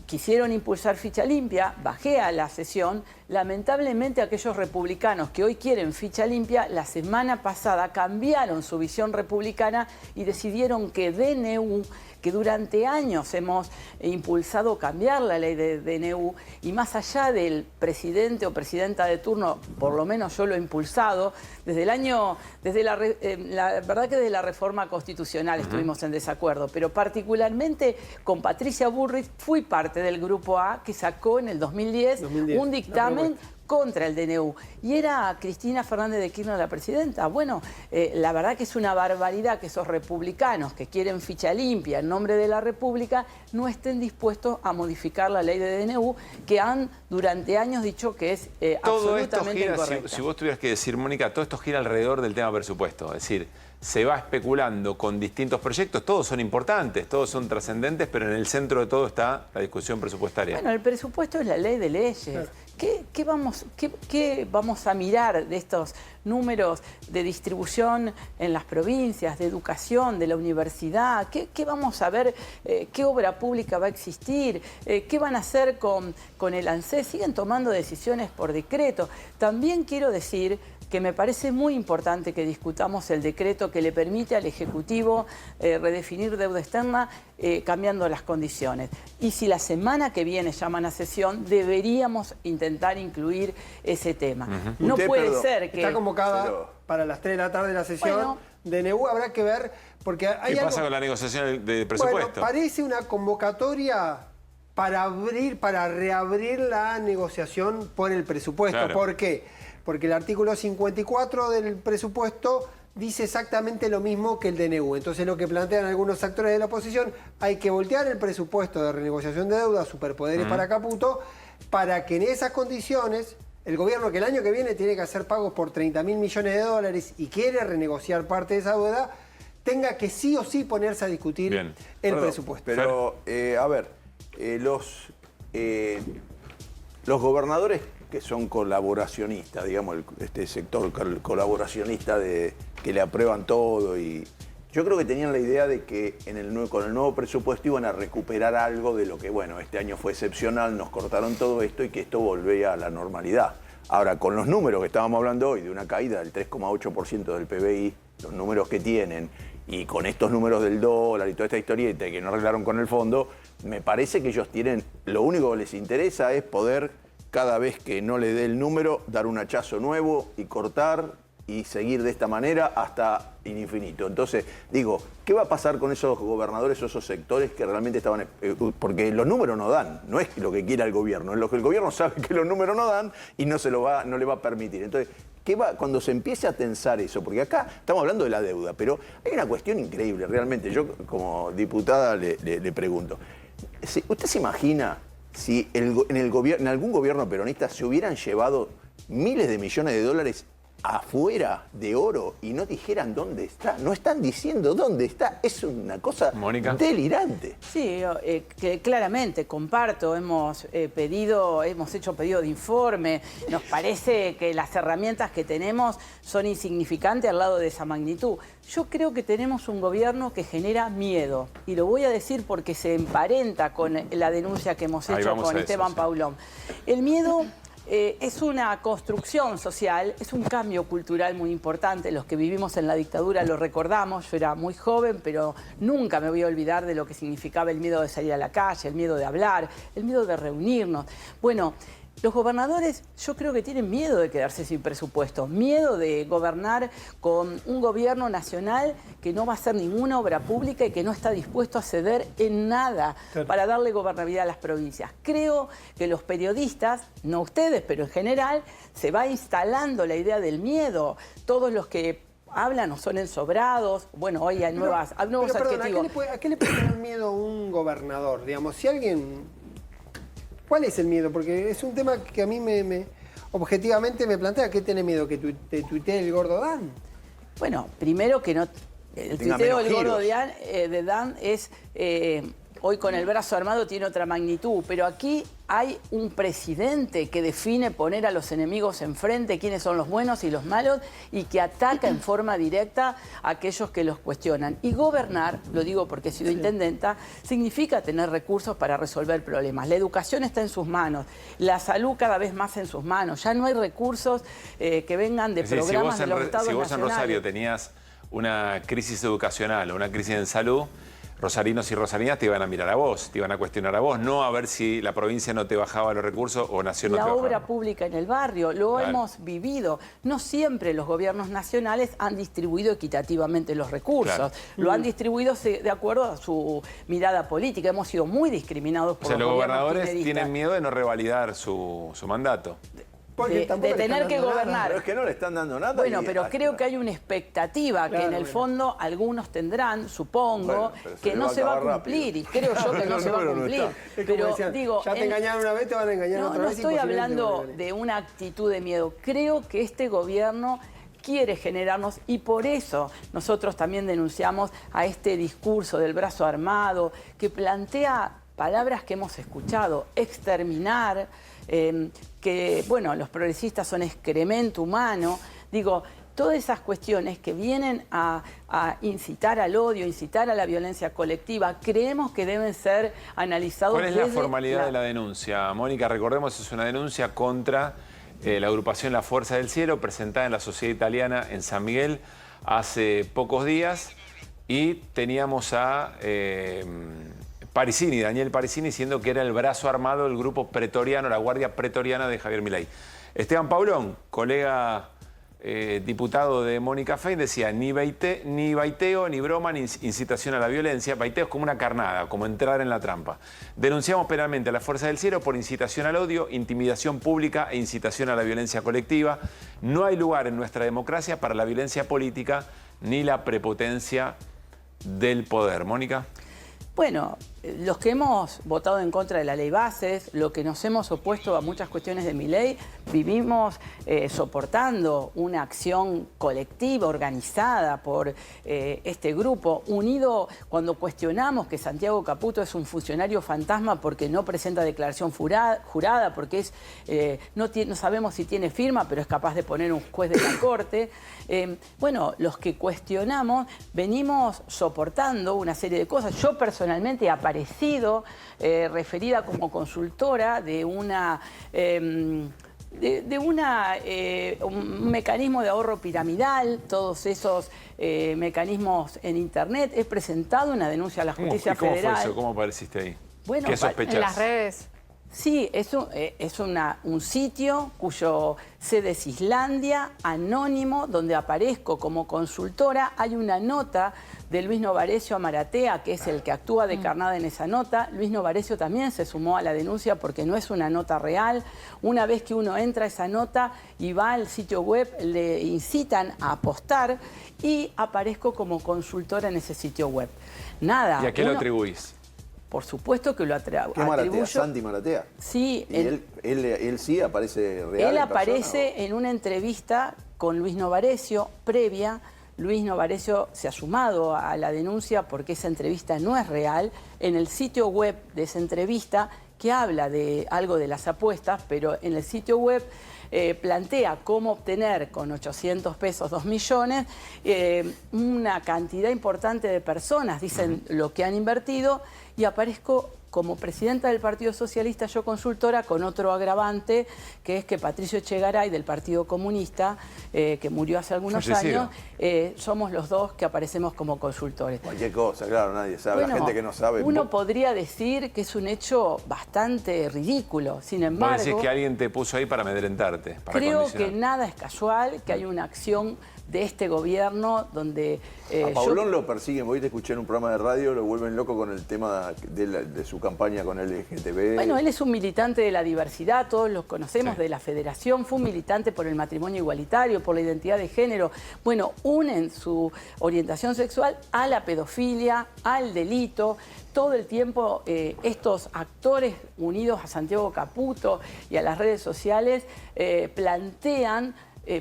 quisieron impulsar ficha limpia, bajé a la sesión. Lamentablemente aquellos republicanos que hoy quieren ficha limpia, la semana pasada cambiaron su visión republicana y decidieron que DNU, que durante años hemos impulsado cambiar la ley de DNU, y más allá del presidente o presidenta de turno, por lo menos yo lo he impulsado, desde la verdad que desde la reforma constitucional estuvimos en desacuerdo, pero particularmente con Patricia Bullrich fui parte del Grupo A que sacó en el 2010 un dictamen contra el DNU. Y era Cristina Fernández de Kirchner la presidenta. Bueno, la verdad que es una barbaridad que esos republicanos que quieren ficha limpia en nombre de la República no estén dispuestos a modificar la ley de DNU, que han durante años dicho que es absolutamente incorrecta. Si vos tuvieras que decir, Mónica, todo esto gira alrededor del tema presupuesto. Es decir, se va especulando con distintos proyectos, todos son importantes, todos son trascendentes, pero en el centro de todo está la discusión presupuestaria. Bueno, el presupuesto es la ley de leyes. Claro. ¿Qué vamos a mirar de estos números de distribución en las provincias, de educación, de la universidad? ¿Qué vamos a ver? ¿Qué obra pública va a existir? ¿Qué van a hacer con el ANSES? Siguen tomando decisiones por decreto. También quiero decir que me parece muy importante que discutamos el decreto que le permite al Ejecutivo redefinir deuda externa cambiando las condiciones. Y si la semana que viene llaman a sesión, deberíamos intentar incluir ese tema. No puede ser que... Está convocada para las 3 de la tarde la sesión. DNU habrá que ver, porque hay ¿Qué pasa con la negociación de presupuesto? Bueno, parece una convocatoria para reabrir la negociación por el presupuesto. Claro. ¿Por qué? Porque el artículo 54 del presupuesto dice exactamente lo mismo que el DNU. Entonces lo que plantean algunos actores de la oposición, hay que voltear el presupuesto de renegociación de deuda, superpoderes para Caputo, para que en esas condiciones el gobierno, que el año que viene tiene que hacer pagos por 30.000 millones de dólares y quiere renegociar parte de esa deuda, tenga que sí o sí ponerse a discutir el presupuesto. Pero, a ver, los gobernadores que son colaboracionistas, digamos, este sector colaboracionista que le aprueban todo, y yo creo que tenían la idea de que con el nuevo presupuesto iban a recuperar algo de lo que, bueno, este año fue excepcional, nos cortaron todo esto y que esto volvía a la normalidad. Ahora, con los números que estábamos hablando hoy, de una caída del 3,8% del PBI, los números que tienen, y con estos números del dólar y toda esta historieta que no arreglaron con el fondo, me parece que ellos tienen, lo único que les interesa es poder, cada vez que no le dé el número, dar un hachazo nuevo y cortar y seguir de esta manera hasta infinito. Entonces, digo, ¿qué va a pasar con esos gobernadores o esos sectores que realmente estaban... porque los números no dan, no es lo que quiera el gobierno, es lo que el gobierno sabe que los números no dan y no le va a permitir. Entonces, cuando se empiece a tensar eso? Porque acá estamos hablando de la deuda, pero hay una cuestión increíble, realmente. Yo, como diputada, le pregunto, ¿usted se imagina si en algún gobierno peronista se hubieran llevado miles de millones de dólares afuera de oro y no dijeran dónde está. No están diciendo dónde está. Es una cosa delirante. Sí, que claramente comparto, hemos hecho pedido de informe, nos parece que las herramientas que tenemos son insignificantes al lado de esa magnitud. Yo creo que tenemos un gobierno que genera miedo, y lo voy a decir porque se emparenta con la denuncia que hemos hecho con Esteban Paulón. El miedo es una construcción social, es un cambio cultural muy importante. Los que vivimos en la dictadura lo recordamos. Yo era muy joven, pero nunca me voy a olvidar de lo que significaba el miedo de salir a la calle, el miedo de hablar, el miedo de reunirnos. Bueno, los gobernadores yo creo que tienen miedo de quedarse sin presupuesto, miedo de gobernar con un gobierno nacional que no va a hacer ninguna obra pública y que no está dispuesto a ceder en nada para darle gobernabilidad a las provincias. Creo que los periodistas, no ustedes, pero en general, se va instalando la idea del miedo. Todos los que hablan o son ensobrados, bueno, hoy hay nuevos adjetivos. ¿A qué le puede tener miedo un gobernador? Digamos, si alguien... ¿Cuál es el miedo? Porque es un tema que a mí objetivamente me plantea. ¿Qué tiene miedo? ¿Que te tuitee el gordo Dan? Bueno, primero que no... El tuiteo del gordo de Dan es... hoy con el brazo armado tiene otra magnitud, pero aquí hay un presidente que define poner a los enemigos enfrente, quiénes son los buenos y los malos, y que ataca en forma directa a aquellos que los cuestionan. Y gobernar, lo digo porque he sido intendenta, significa tener recursos para resolver problemas. La educación está en sus manos, la salud cada vez más en sus manos. Ya no hay recursos que vengan de programas de los estados nacionales. Si vos en Rosario tenías una crisis educacional o una crisis en salud, rosarinos y rosarinas te iban a mirar a vos, te iban a cuestionar a vos, no a ver si la provincia no te bajaba los recursos o Nación no te bajaba. La obra pública en el barrio, lo hemos vivido. No siempre los gobiernos nacionales han distribuido equitativamente los recursos. Lo han distribuido de acuerdo a su mirada política. Hemos sido muy discriminados por los gobernadores tienen miedo de no revalidar su mandato. De tener que gobernar. Pero es que no le están dando nada. Bueno, pero creo que hay una expectativa que en el fondo algunos tendrán, supongo, que no se va a cumplir. Y creo yo que no se va a cumplir. Pero digo, ya te engañaron una vez, te van a engañar otra vez. No estoy hablando de una actitud de miedo. Creo que este gobierno quiere generarnos, y por eso nosotros también denunciamos a este discurso del brazo armado que plantea palabras que hemos escuchado: exterminar, que, bueno, los progresistas son excremento humano. Digo, todas esas cuestiones que vienen a incitar al odio, incitar a la violencia colectiva, creemos que deben ser analizados. ¿Cuál es la formalidad de la denuncia, Mónica? Recordemos, es una denuncia contra la agrupación La Fuerza del Cielo, presentada en la Sociedad Italiana en San Miguel hace pocos días, y teníamos a Daniel Parisini, diciendo que era el brazo armado del grupo pretoriano, la Guardia Pretoriana de Javier Milei. Esteban Paulón, colega diputado de Mónica Fein, decía: ni baiteo, ni broma, ni incitación a la violencia. Baiteo es como una carnada, como entrar en la trampa. Denunciamos penalmente a la Fuerza del Cielo por incitación al odio, intimidación pública e incitación a la violencia colectiva. No hay lugar en nuestra democracia para la violencia política ni la prepotencia del poder. Mónica. Bueno, los que hemos votado en contra de la ley Bases, los que nos hemos opuesto a muchas cuestiones de Milei, vivimos soportando una acción colectiva, organizada por este grupo, unido cuando cuestionamos que Santiago Caputo es un funcionario fantasma porque no presenta declaración jurada, porque no sabemos si tiene firma, pero es capaz de poner un juez de la Corte. Bueno, los que cuestionamos venimos soportando una serie de cosas. Yo personalmente he aparecido referida como consultora de un mecanismo de ahorro piramidal, todos esos mecanismos en Internet. He presentado una denuncia a la Justicia Federal. ¿Cómo fue eso? ¿Cómo apareciste ahí? Bueno, ¿qué sospechás? en las redes. Sí, es un sitio cuyo sede es Islandia, anónimo, donde aparezco como consultora. Hay una nota de Luis Novarecio Amaratea, que es el que actúa de carnada en esa nota. Luis Novarecio también se sumó a la denuncia porque no es una nota real. Una vez que uno entra a esa nota y va al sitio web, le incitan a apostar, y aparezco como consultora en ese sitio web. Nada. ¿Y a qué lo atribuís? Por supuesto que lo atribuyo. ¿Qué Maratea? ¿Santi Maratea? Sí. ¿Y él sí aparece real? Él aparece en una entrevista con Luis Novarecio, previa. Luis Novarecio se ha sumado a la denuncia porque esa entrevista no es real. En el sitio web de esa entrevista, que habla de algo de las apuestas, pero en el sitio web plantea cómo obtener con 800 pesos 2 millones, una cantidad importante de personas dicen lo que han invertido, y aparezco como presidenta del Partido Socialista, yo consultora, con otro agravante, que es que Patricio Echegaray, del Partido Comunista, que murió hace algunos años, somos los dos que aparecemos como consultores. Cualquier cosa, claro, nadie sabe. La gente que no sabe. Uno podría decir que es un hecho bastante ridículo. Sin embargo, vos decís que alguien te puso ahí para amedrentarte, para creo que nada es casual, que hay una acción de este gobierno donde... a Paulón lo persiguen, hoy te escuché en un programa de radio, lo vuelven loco con el tema de su campaña con el LGTB. Bueno, él es un militante de la diversidad, todos los conocemos, de la federación, fue un militante por el matrimonio igualitario, por la identidad de género. Bueno, unen su orientación sexual a la pedofilia, al delito. Todo el tiempo estos actores unidos a Santiago Caputo y a las redes sociales plantean...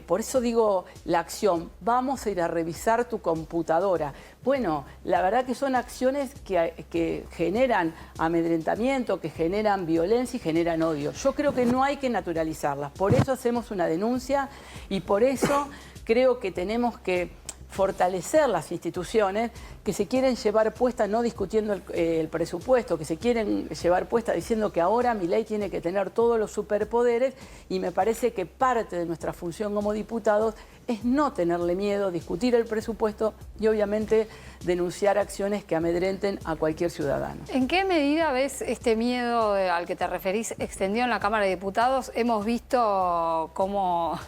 por eso digo la acción, vamos a ir a revisar tu computadora. Bueno, la verdad que son acciones que generan amedrentamiento, que generan violencia y generan odio. Yo creo que no hay que naturalizarlas, por eso hacemos una denuncia y por eso creo que tenemos que fortalecer las instituciones que se quieren llevar puesta no discutiendo el presupuesto, que se quieren llevar puesta diciendo que ahora Milei tiene que tener todos los superpoderes, y me parece que parte de nuestra función como diputados es no tenerle miedo, discutir el presupuesto y obviamente denunciar acciones que amedrenten a cualquier ciudadano. ¿En qué medida ves este miedo al que te referís extendido en la Cámara de Diputados? Hemos visto cómo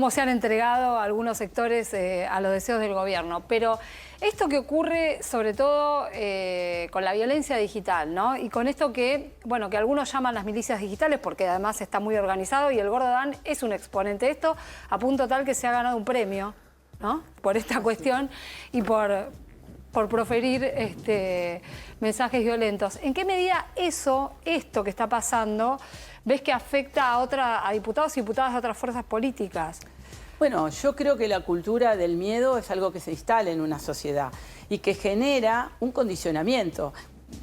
se han entregado algunos sectores a los deseos del gobierno. Pero esto que ocurre sobre todo con la violencia digital, ¿no? Y con esto que algunos llaman las milicias digitales, porque además está muy organizado, y el Gordo Dan es un exponente de esto, a punto tal que se ha ganado un premio, ¿no? Por esta cuestión y por proferir mensajes violentos. ¿En qué medida esto que está pasando, ves que afecta a diputados y diputadas de otras fuerzas políticas? Bueno, yo creo que la cultura del miedo es algo que se instala en una sociedad y que genera un condicionamiento.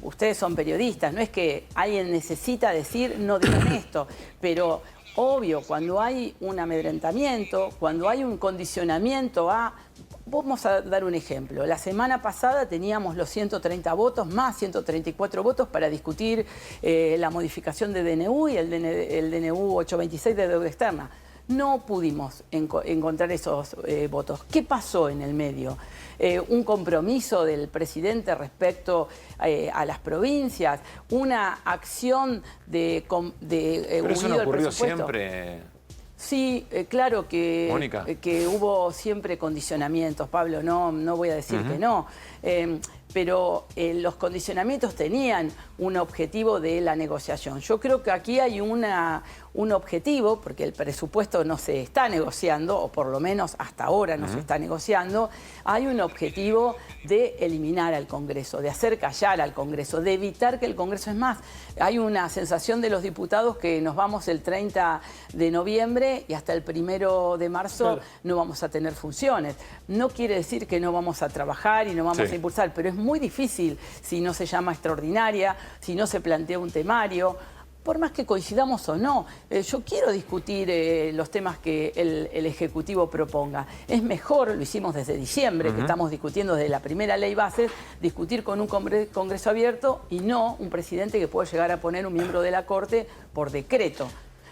Ustedes son periodistas, no es que alguien necesita decir no digan esto, pero obvio, cuando hay un amedrentamiento, cuando hay un condicionamiento a... Vamos a dar un ejemplo. La semana pasada teníamos los 130 votos, más 134 votos para discutir la modificación de DNU y el DNU 826 de deuda externa. No pudimos encontrar esos votos. ¿Qué pasó en el medio? Un compromiso del presidente respecto a las provincias, una acción de Pero eso no ocurrió siempre. Sí, claro que hubo siempre condicionamientos, Pablo, no voy a decir que no, pero los condicionamientos tenían un objetivo de la negociación. Yo creo que aquí hay un objetivo, porque el presupuesto no se está negociando, o por lo menos hasta ahora no se está negociando, hay un objetivo de eliminar al Congreso, de hacer callar al Congreso, de evitar que el Congreso, es más, hay una sensación de los diputados que nos vamos el 30 de noviembre y hasta el 1 de marzo no vamos a tener funciones. No quiere decir que no vamos a trabajar y no vamos a impulsar, pero es muy difícil si no se llama extraordinaria, si no se plantea un temario. Por más que coincidamos o no, yo quiero discutir los temas que el Ejecutivo proponga. Es mejor, lo hicimos desde diciembre, que estamos discutiendo desde la primera ley base, discutir con un Congreso abierto y no un presidente que puede llegar a poner un miembro de la Corte por decreto.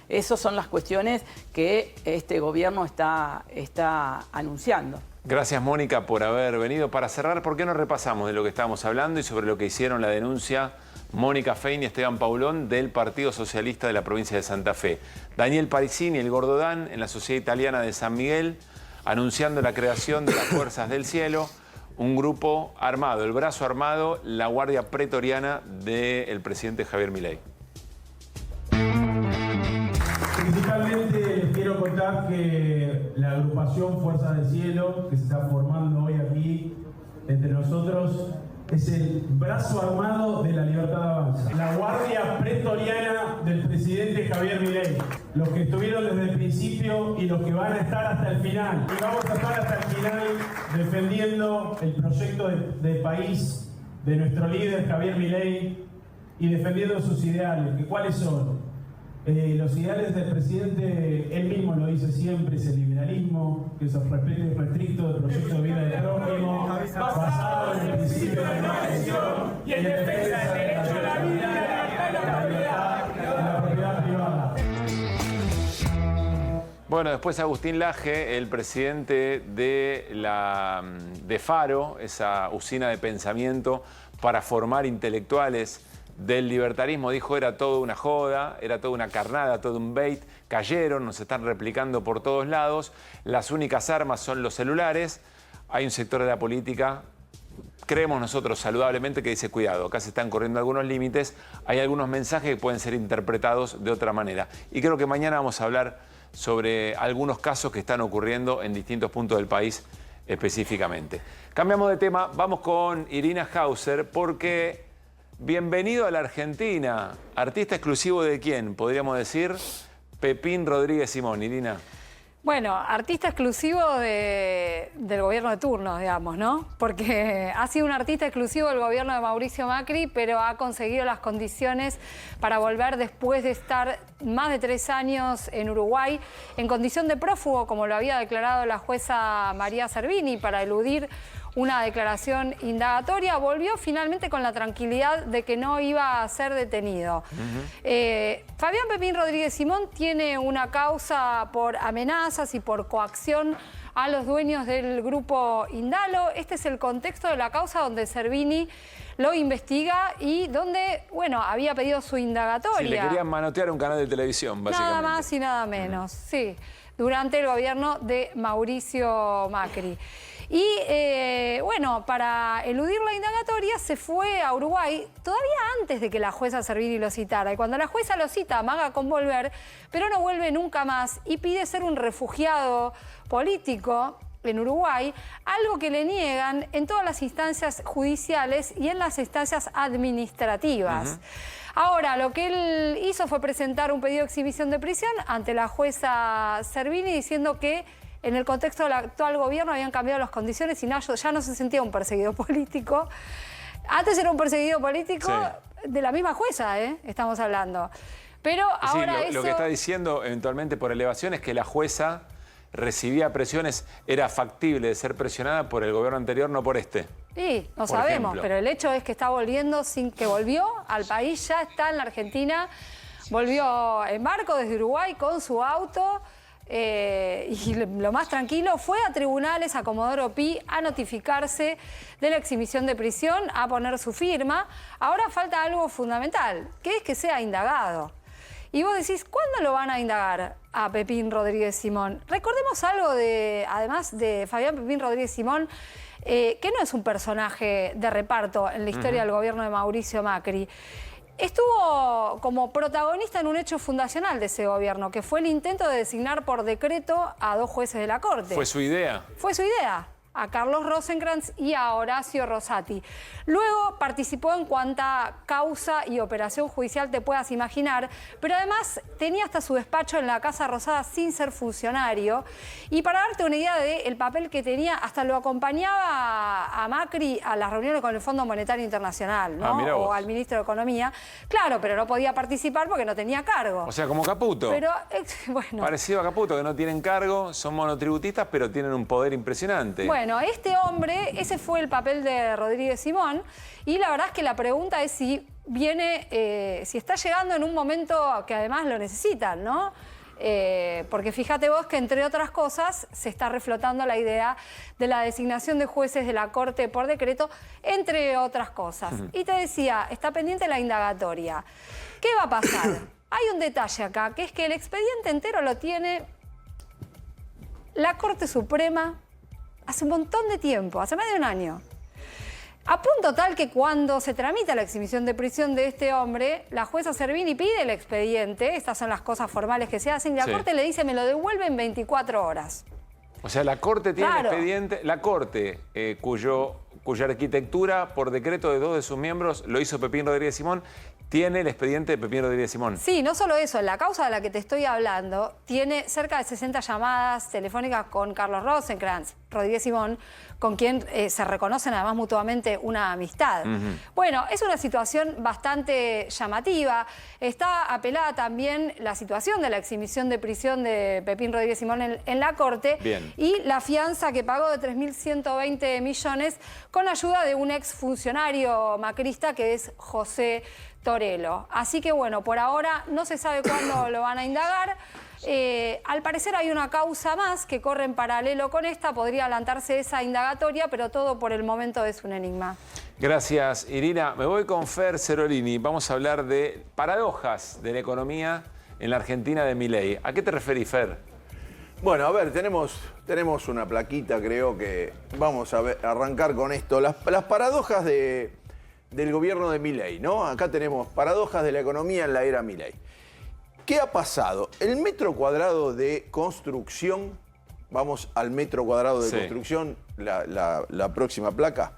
Esas son las cuestiones que este gobierno está anunciando. Gracias, Mónica, por haber venido. Para cerrar, ¿por qué no repasamos de lo que estábamos hablando y sobre lo que hicieron la denuncia Mónica Fein y Esteban Paulón del Partido Socialista de la provincia de Santa Fe? Daniel Parisini, el Gordo Dan, en la Sociedad Italiana de San Miguel, anunciando la creación de las Fuerzas del Cielo, un grupo armado, el brazo armado, la Guardia Pretoriana del presidente Javier Milei. Principalmente les quiero contar que la agrupación Fuerzas del Cielo, que se está formando hoy aquí entre nosotros, es el brazo armado de La Libertad Avanza. La guardia pretoriana del presidente Javier Milei. Los que estuvieron desde el principio y los que van a estar hasta el final. Y vamos a estar hasta el final defendiendo el proyecto de país de nuestro líder Javier Milei y defendiendo sus ideales. ¿Cuáles son? Los ideales del presidente, él mismo lo dice siempre, es el liberalismo, que es el respeto irrestricto del proyecto de vida del prójimo, basado en el principio de la protección y en defensa del derecho a la vida, la libertad y la propiedad privada. Bueno, después Agustín Laje, el presidente de Faro, esa usina de pensamiento para formar intelectuales del libertarismo, dijo era todo una joda, era toda una carnada, todo un bait, cayeron, nos están replicando por todos lados, las únicas armas son los celulares. Hay un sector de la política, creemos nosotros saludablemente, que dice cuidado, acá se están corriendo algunos límites, hay algunos mensajes que pueden ser interpretados de otra manera. Y creo que mañana vamos a hablar sobre algunos casos que están ocurriendo en distintos puntos del país específicamente. Cambiamos de tema, vamos con Irina Hauser, porque bienvenido a la Argentina. ¿Artista exclusivo de quién? Podríamos decir Pepín Rodríguez Simón. Irina. Bueno, artista exclusivo del gobierno de turno, digamos, ¿no? Porque ha sido un artista exclusivo del gobierno de Mauricio Macri, pero ha conseguido las condiciones para volver después de estar más de 3 años en Uruguay, en condición de prófugo, como lo había declarado la jueza María Servini, para eludir una declaración indagatoria. Volvió finalmente con la tranquilidad de que no iba a ser detenido. Fabián Pepín Rodríguez Simón tiene una causa por amenazas y por coacción a los dueños del grupo Indalo. Este es el contexto de la causa donde Servini lo investiga y donde, bueno, había pedido su indagatoria. Sí, le querían manotear un canal de televisión, básicamente. Nada más y nada menos, sí, durante el gobierno de Mauricio Macri. Y bueno, para eludir la indagatoria se fue a Uruguay todavía antes de que la jueza Servini lo citara. Y cuando la jueza lo cita, amaga con volver, pero no vuelve nunca más y pide ser un refugiado político en Uruguay, algo que le niegan en todas las instancias judiciales y en las instancias administrativas. Ahora, lo que él hizo fue presentar un pedido de exhibición de prisión ante la jueza Servini diciendo que en el contexto del actual gobierno habían cambiado las condiciones y ya no se sentía un perseguido político. Antes era un perseguido político de la misma jueza, estamos hablando. Pero ahora lo que está diciendo eventualmente por elevación es que la jueza recibía presiones, era factible de ser presionada por el gobierno anterior, no por este. Sí, no sabemos, pero el hecho es que está volviendo que volvió al país, ya está en la Argentina, volvió en barco desde Uruguay con su auto. Y lo más tranquilo fue a tribunales, a Comodoro Pi, a notificarse de la exhibición de prisión, a poner su firma. Ahora falta algo fundamental, que es que sea indagado. Y vos decís, ¿cuándo lo van a indagar a Pepín Rodríguez Simón? Recordemos algo además de Fabián Pepín Rodríguez Simón, que no es un personaje de reparto en la historia del gobierno de Mauricio Macri. Estuvo como protagonista en un hecho fundacional de ese gobierno, que fue el intento de designar por decreto a 2 jueces de la Corte. ¿Fue su idea? Fue su idea, a Carlos Rosenkrantz y a Horacio Rosati. Luego participó en cuanta causa y operación judicial te puedas imaginar, pero además tenía hasta su despacho en la Casa Rosada sin ser funcionario. Y para darte una idea del papel que tenía, hasta lo acompañaba a Macri a las reuniones con el Fondo Monetario Internacional, ¿no? O al ministro de Economía. Claro, pero no podía participar porque no tenía cargo. O sea, como Caputo. Pero, bueno. Parecido a Caputo, que no tienen cargo, son monotributistas, pero tienen un poder impresionante. Bueno, este hombre, ese fue el papel de Rodríguez Simón, y la verdad es que la pregunta es si viene, si está llegando en un momento que además lo necesitan, ¿no? Porque fíjate vos que, entre otras cosas, se está reflotando la idea de la designación de jueces de la Corte por decreto, entre otras cosas. Y te decía, está pendiente la indagatoria. ¿Qué va a pasar? Hay un detalle acá, que es que el expediente entero lo tiene la Corte Suprema hace un montón de tiempo, hace más de un año. A punto tal que cuando se tramita la exhibición de prisión de este hombre, la jueza Servini pide el expediente, estas son las cosas formales que se hacen, y la Corte le dice, me lo devuelve en 24 horas. O sea, la Corte tiene el expediente, la Corte cuya arquitectura, por decreto de 2 de sus miembros, lo hizo Pepín Rodríguez Simón, tiene el expediente de Pepín Rodríguez Simón. Sí, no solo eso, la causa de la que te estoy hablando tiene cerca de 60 llamadas telefónicas con Carlos Rosenkrantz, Rodríguez Simón, con quien se reconocen además mutuamente una amistad. Bueno, es una situación bastante llamativa. Está apelada también la situación de la exhibición de prisión de Pepín Rodríguez Simón en la Corte. Bien. Y la fianza que pagó de 3.120 millones con ayuda de un exfuncionario macrista que es José Torello. Así que bueno, por ahora no se sabe cuándo lo van a indagar. Al parecer hay una causa más que corre en paralelo con esta, podría adelantarse esa indagatoria, pero todo por el momento es un enigma. Gracias, Irina. Me voy con Fer Cerolini. Vamos a hablar de paradojas de la economía en la Argentina de Milei. ¿A qué te referís, Fer? Bueno, a ver, tenemos una plaquita, creo que vamos a arrancar con esto. Las paradojas del gobierno de Milei, ¿no? Acá tenemos paradojas de la economía en la era Milei. ¿Qué ha pasado? El metro cuadrado de construcción, vamos al metro cuadrado de construcción, la próxima placa.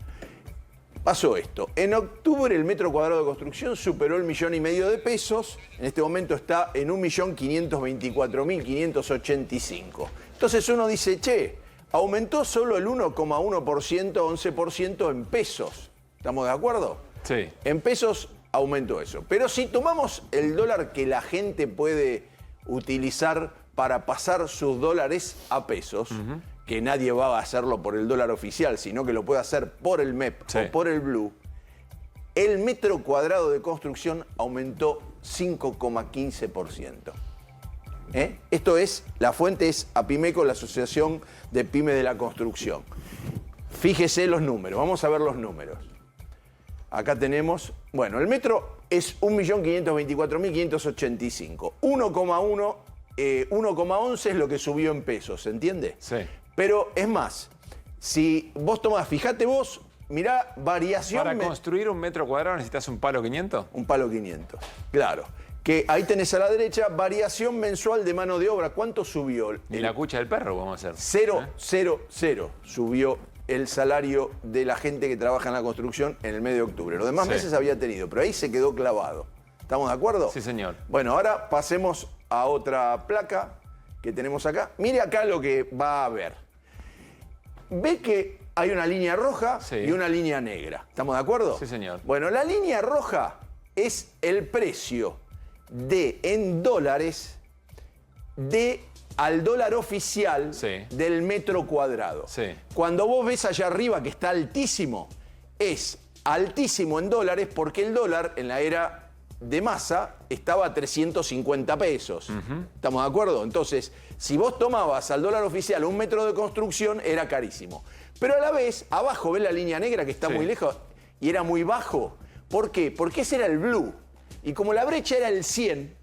Pasó esto. En octubre el metro cuadrado de construcción superó el 1,5 millones de pesos. En este momento está en 1.524.585. Entonces uno dice, che, aumentó solo el 1,1%, 11% en pesos. ¿Estamos de acuerdo? Sí. En pesos aumentó eso. Pero si tomamos el dólar que la gente puede utilizar para pasar sus dólares a pesos, que nadie va a hacerlo por el dólar oficial, sino que lo puede hacer por el MEP o por el Blue, el metro cuadrado de construcción aumentó 5,15%. Esto es, la fuente es Apimeco, la Asociación de Pymes de la Construcción. Fíjese los números, vamos a ver los números. Acá tenemos, bueno, el metro es 1.524.585. 1,11 es lo que subió en pesos, ¿se entiende? Sí. Pero es más, si vos tomás, fíjate vos, mirá, variación... ¿Para construir un metro cuadrado necesitas un palo 500? Un palo 500, claro. Que ahí tenés a la derecha, variación mensual de mano de obra. ¿Cuánto subió? Ni la cucha del perro vamos a hacer. 0,00 subió el salario de la gente que trabaja en la construcción en el mes de octubre. Los demás meses había tenido, pero ahí se quedó clavado. ¿Estamos de acuerdo? Sí, señor. Bueno, ahora pasemos a otra placa que tenemos acá. Mire acá lo que va a ver. Ve que hay una línea roja y una línea negra. ¿Estamos de acuerdo? Sí, señor. Bueno, la línea roja es el precio en dólares al dólar oficial del metro cuadrado. Cuando vos ves allá arriba que está altísimo, es altísimo en dólares porque el dólar en la era de Massa estaba a 350 pesos. ¿Estamos de acuerdo? Entonces, si vos tomabas al dólar oficial un metro de construcción, era carísimo. Pero a la vez, abajo ves la línea negra que está muy lejos y era muy bajo. ¿Por qué? Porque ese era el blue. Y como la brecha era el 100,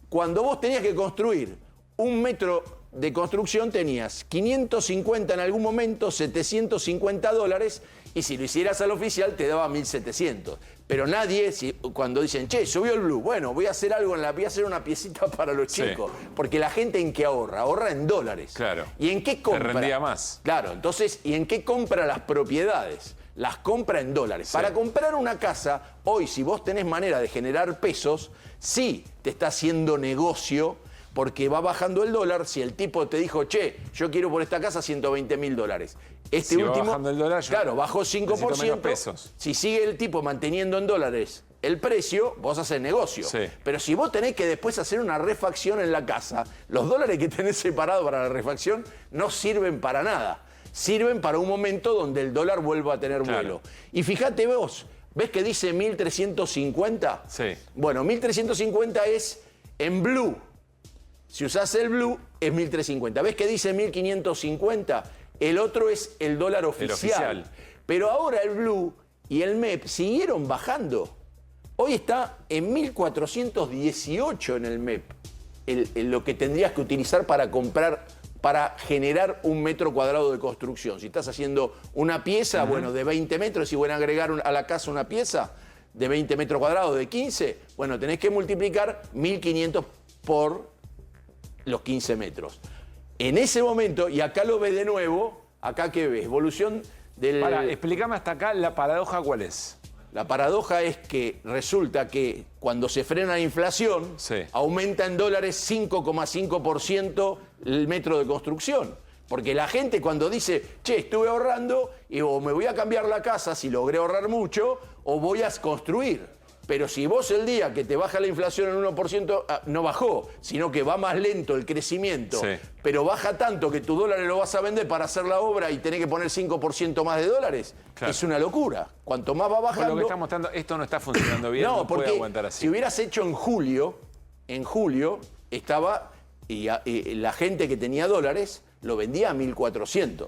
cuando vos tenías que construir un metro de construcción tenías 550 en algún momento, 750 dólares, y si lo hicieras al oficial te daba 1.700. Pero nadie, cuando dicen, che, subió el blue, bueno, voy a hacer algo, voy a hacer una piecita para los chicos. Porque la gente ¿en qué ahorra? Ahorra en dólares. Claro. ¿Y en qué compra? Te rendía más. Claro, entonces, ¿y en qué compra las propiedades? Las compra en dólares. Para comprar una casa, hoy si vos tenés manera de generar pesos, sí te está haciendo negocio porque va bajando el dólar. Si el tipo te dijo, che, yo quiero por esta casa 120.000 dólares. Este si último, va bajando el dólar, claro, bajó 5%. Menos pesos. Si sigue el tipo manteniendo en dólares el precio, vos haces negocio. Pero si vos tenés que después hacer una refacción en la casa, los dólares que tenés separados para la refacción no sirven para nada. Sirven para un momento donde el dólar vuelva a tener vuelo. Y fíjate vos, ¿ves que dice 1.350? Sí. Bueno, 1.350 es en blue. Si usás el blue, es 1.350. ¿Ves que dice 1.550? El otro es el dólar oficial. Pero ahora el blue y el MEP siguieron bajando. Hoy está en 1.418 en el MEP. Lo que tendrías que utilizar para generar un metro cuadrado de construcción. Si estás haciendo una pieza, bueno, de 20 metros, si van a agregar a la casa una pieza de 20 metros cuadrados, de 15, bueno, tenés que multiplicar 1.500 por los 15 metros. En ese momento, y acá lo ves de nuevo, acá que ves, evolución explícame hasta acá la paradoja, ¿cuál es? La paradoja es que resulta que cuando se frena la inflación, aumenta en dólares 5,5% el metro de construcción. Porque la gente cuando dice, che, estuve ahorrando, y o me voy a cambiar la casa si logré ahorrar mucho, o voy a construir. Pero si vos el día que te baja la inflación en 1%, no bajó, sino que va más lento el crecimiento, pero baja tanto que tu dólar lo vas a vender para hacer la obra y tenés que poner 5% más de dólares, es una locura. Cuanto más va bajando... Por lo que está mostrando, esto no está funcionando bien, no puede aguantar así. Si hubieras hecho en julio estaba, y la gente que tenía dólares lo vendía a 1.400.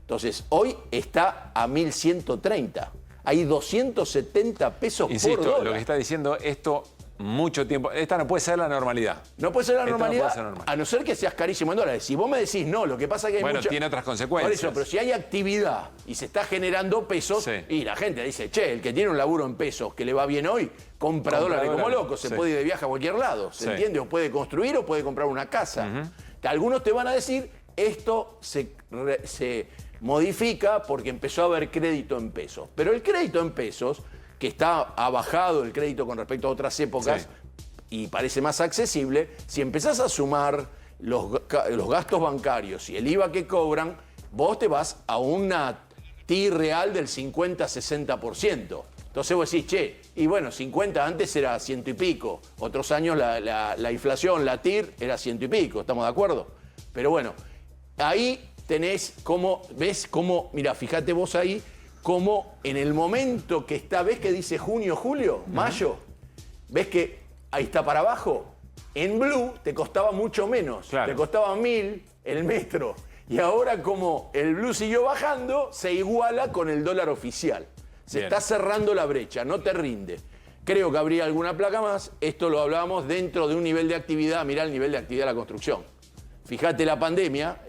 Entonces, hoy está a 1.130. Hay 270 pesos por dólar. Lo que está diciendo esto mucho tiempo. Esta no puede ser la normalidad. No puede ser la normalidad, no puede ser normal. a no ser que seas carísimo en dólares. Si vos me decís no, lo que pasa es que hay Bueno, tiene otras consecuencias. Por eso, pero si hay actividad y se está generando pesos, y la gente dice, che, el que tiene un laburo en pesos que le va bien hoy, compra dólares como loco, se puede ir de viaje a cualquier lado, ¿se entiende? O puede construir o puede comprar una casa. Algunos te van a decir, esto se modifica porque empezó a haber crédito en pesos. Pero el crédito en pesos, que ha bajado el crédito con respecto a otras épocas y parece más accesible, si empezás a sumar los gastos bancarios y el IVA que cobran, vos te vas a una TI real del 50-60%. Entonces vos decís, che, y bueno, 50 antes era 100 y pico. Otros años la inflación, la TIR, era 100 y pico. ¿Estamos de acuerdo? Pero bueno, ahí tenés ves cómo, mira, fíjate vos ahí, cómo en el momento que está, ¿ves que dice junio, julio, mayo? ¿Ves que ahí está para abajo? En blue te costaba mucho menos, te costaba 1.000 el metro. Y ahora como el blue siguió bajando, se iguala con el dólar oficial. Se está cerrando la brecha, no te rinde. Creo que habría alguna placa más, esto lo hablábamos dentro de un nivel de actividad, mirá el nivel de actividad de la construcción. Fíjate la pandemia.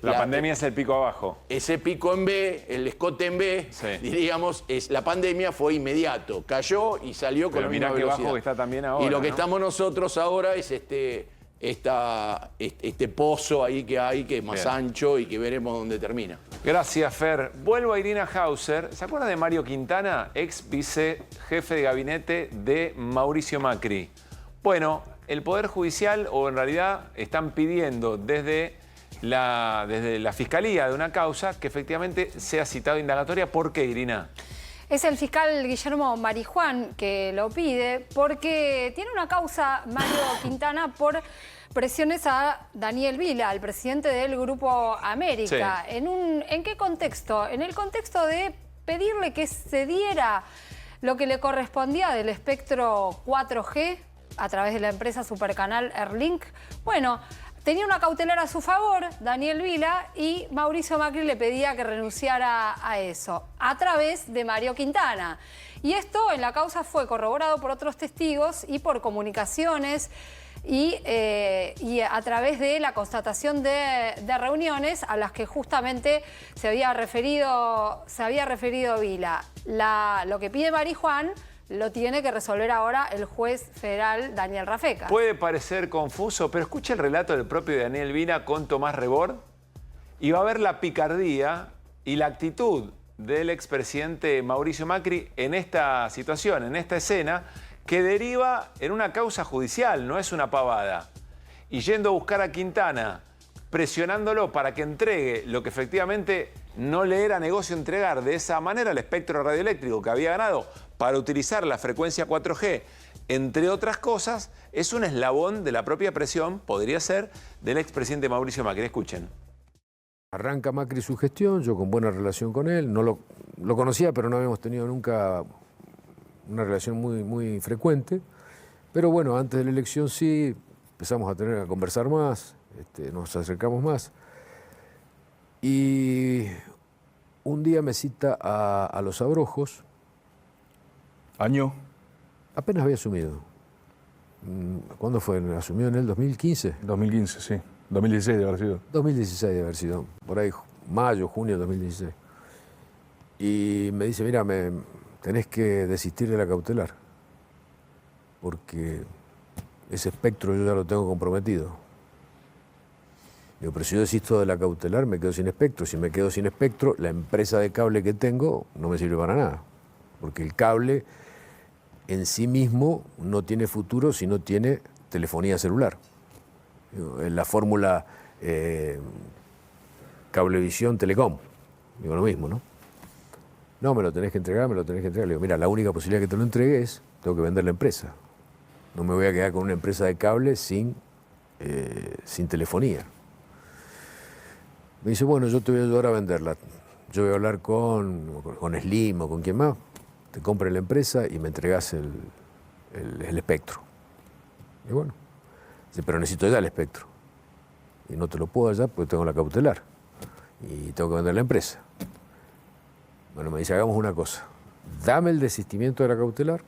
La pandemia es el pico abajo. Ese pico en B, el escote en B, diríamos, la pandemia fue inmediato. Cayó y salió con la misma velocidad. Qué bajo que está también ahora. Y lo que estamos nosotros ahora es este pozo ahí que hay, que es más ancho y que veremos dónde termina. Gracias, Fer. Vuelvo a Irina Hauser. ¿Se acuerdan de Mario Quintana, ex vicejefe de gabinete de Mauricio Macri? Bueno, el Poder Judicial, o en realidad están pidiendo desde la Fiscalía de una causa que efectivamente sea citado indagatoria. ¿Por qué, Irina? Es el fiscal Guillermo Marijuán que lo pide porque tiene una causa, Mario Quintana, por presiones a Daniel Vila, el presidente del Grupo América. Sí. ¿En qué contexto? En el contexto de pedirle que se diera lo que le correspondía del espectro 4G a través de la empresa Supercanal Airlink. Bueno, tenía una cautelar a su favor, Daniel Vila, y Mauricio Macri le pedía que renunciara a eso, a través de Mario Quintana. Y esto en la causa fue corroborado por otros testigos y por comunicaciones y a través de la constatación de reuniones a las que justamente se había referido Vila. Lo que pide Marijuán lo tiene que resolver ahora el juez federal Daniel Rafecas. Puede parecer confuso, pero escucha el relato del propio Daniel Vila con Tomás Rebord y va a ver la picardía y la actitud del expresidente Mauricio Macri en esta situación, en esta escena, que deriva en una causa judicial, no es una pavada. Y yendo a buscar a Quintana, presionándolo para que entregue lo que efectivamente no le era negocio entregar de esa manera, el espectro radioeléctrico que había ganado para utilizar la frecuencia 4G, entre otras cosas, es un eslabón de la propia presión, podría ser, del expresidente Mauricio Macri. Escuchen. Arranca Macri su gestión, yo con buena relación con él, no lo conocía, pero no habíamos tenido nunca una relación muy frecuente. Pero bueno, antes de la elección sí, empezamos a conversar más, nos acercamos más. Y un día me cita a Los Abrojos. ¿Año? Apenas había asumido. ¿Cuándo fue? ¿Asumió en el 2015? 2015, sí. 2016 debe haber sido. 2016 debe haber sido. Por ahí, mayo, junio de 2016. Y me dice, mira, tenés que desistir de la cautelar. Porque ese espectro yo ya lo tengo comprometido. Digo, pero si yo desisto de la cautelar, me quedo sin espectro. Si me quedo sin espectro, la empresa de cable que tengo no me sirve para nada. Porque el cable en sí mismo no tiene futuro si no tiene telefonía celular. Digo, en la fórmula Cablevisión Telecom, digo lo mismo, ¿no? No, me lo tenés que entregar, me lo tenés que entregar. Le digo, mira, la única posibilidad que te lo entregue es, tengo que vender la empresa. No me voy a quedar con una empresa de cable sin telefonía. Me dice, bueno, yo te voy a ayudar a venderla. Yo voy a hablar con Slim o con quien más. Te compre la empresa y me entregás el espectro. Y bueno, dice, pero necesito ya el espectro. Y no te lo puedo ya porque tengo la cautelar. Y tengo que vender la empresa. Bueno, me dice, hagamos una cosa. Dame el desistimiento de la cautelar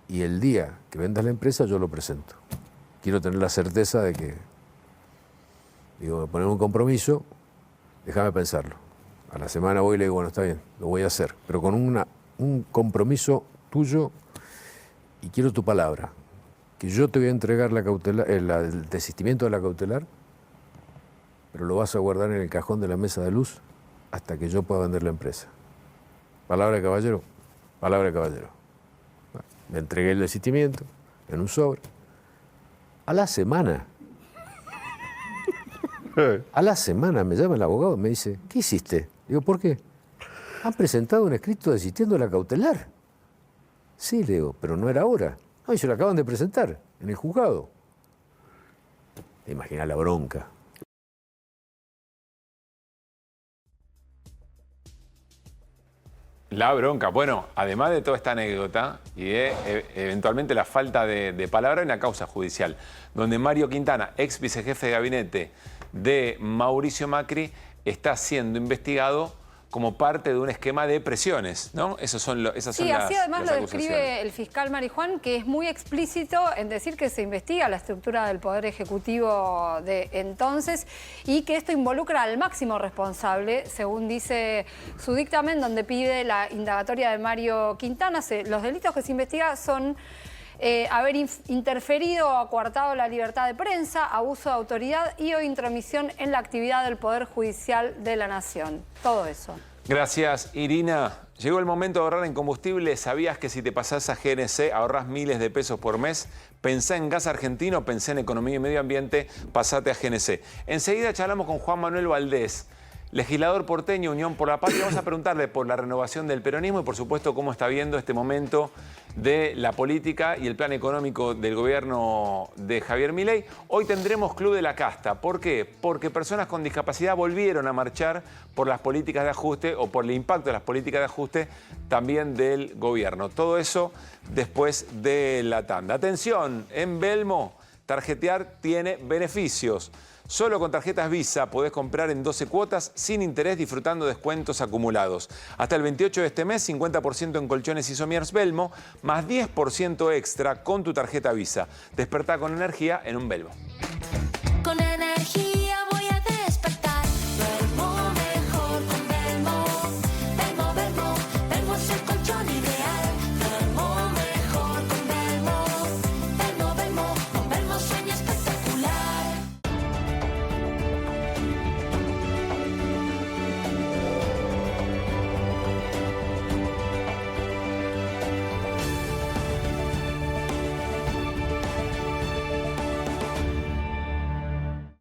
y el día que vendas la empresa yo lo presento. Quiero tener la certeza de que, digo, poner un compromiso, déjame pensarlo. A la semana voy y le digo, bueno, está bien, lo voy a hacer, pero con un compromiso tuyo y quiero tu palabra, que yo te voy a entregar la cautelar, el desistimiento de la cautelar, pero lo vas a guardar en el cajón de la mesa de luz hasta que yo pueda vender la empresa. Palabra de caballero, palabra de caballero. Bueno, le entregué el desistimiento en un sobre. A la semana me llama el abogado y me dice, ¿qué hiciste? Digo, ¿por qué? Han presentado un escrito desistiendo de la cautelar. Sí, le digo, pero no era ahora. No, y se lo acaban de presentar en el juzgado. Te imaginas la bronca. La bronca. Bueno, además de toda esta anécdota y eventualmente la falta de palabra en la causa judicial, donde Mario Quintana, ex vicejefe de gabinete de Mauricio Macri, está siendo investigado como parte de un esquema de presiones, ¿no? Esas son las así además las lo acusaciones. describe el fiscal Marijuán, que es muy explícito en decir que se investiga la estructura del Poder Ejecutivo de entonces y que esto involucra al máximo responsable, según dice su dictamen, donde pide la indagatoria de Mario Quintana. Los delitos que se investigan son haber interferido o coartado la libertad de prensa, abuso de autoridad y o intromisión en la actividad del Poder Judicial de la Nación. Todo eso. Gracias, Irina. Llegó el momento de ahorrar en combustible. ¿Sabías que si te pasás a GNC ahorrás miles de pesos por mes? Pensá en gas argentino, pensé en economía y medio ambiente, pasate a GNC. Enseguida charlamos con Juan Manuel Valdés, legislador porteño, Unión por la Patria. Vamos a preguntarle por la renovación del peronismo y, por supuesto, cómo está viendo este momento de la política y el plan económico del gobierno de Javier Milei. Hoy tendremos Club de la Casta. ¿Por qué? Porque personas con discapacidad volvieron a marchar por las políticas de ajuste o por el impacto de las políticas de ajuste también del gobierno. Todo eso después de la tanda. Atención, en Belmo, tarjetear tiene beneficios. Solo con tarjetas Visa podés comprar en 12 cuotas sin interés disfrutando descuentos acumulados. Hasta el 28 de este mes, 50% en colchones y sommiers Belmo, más 10% extra con tu tarjeta Visa. Despertá con energía en un Belmo. Con energía voy a despertar. Duermo mejor con Belmo. Belmo, Belmo, Belmo es el colchón ideal. Duermo mejor con Belmo. Belmo, Belmo, con Belmo sueño espectacular.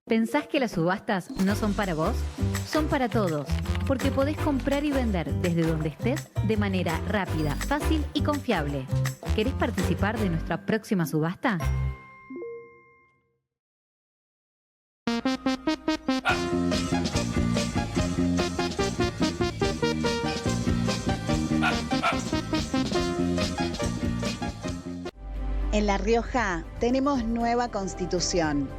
¿Pensás que las subastas no son para vos? Son para todos, porque podés comprar y vender desde donde estés de manera rápida, fácil y confiable. ¿Querés participar de nuestra próxima subasta? En La Rioja tenemos nueva constitución.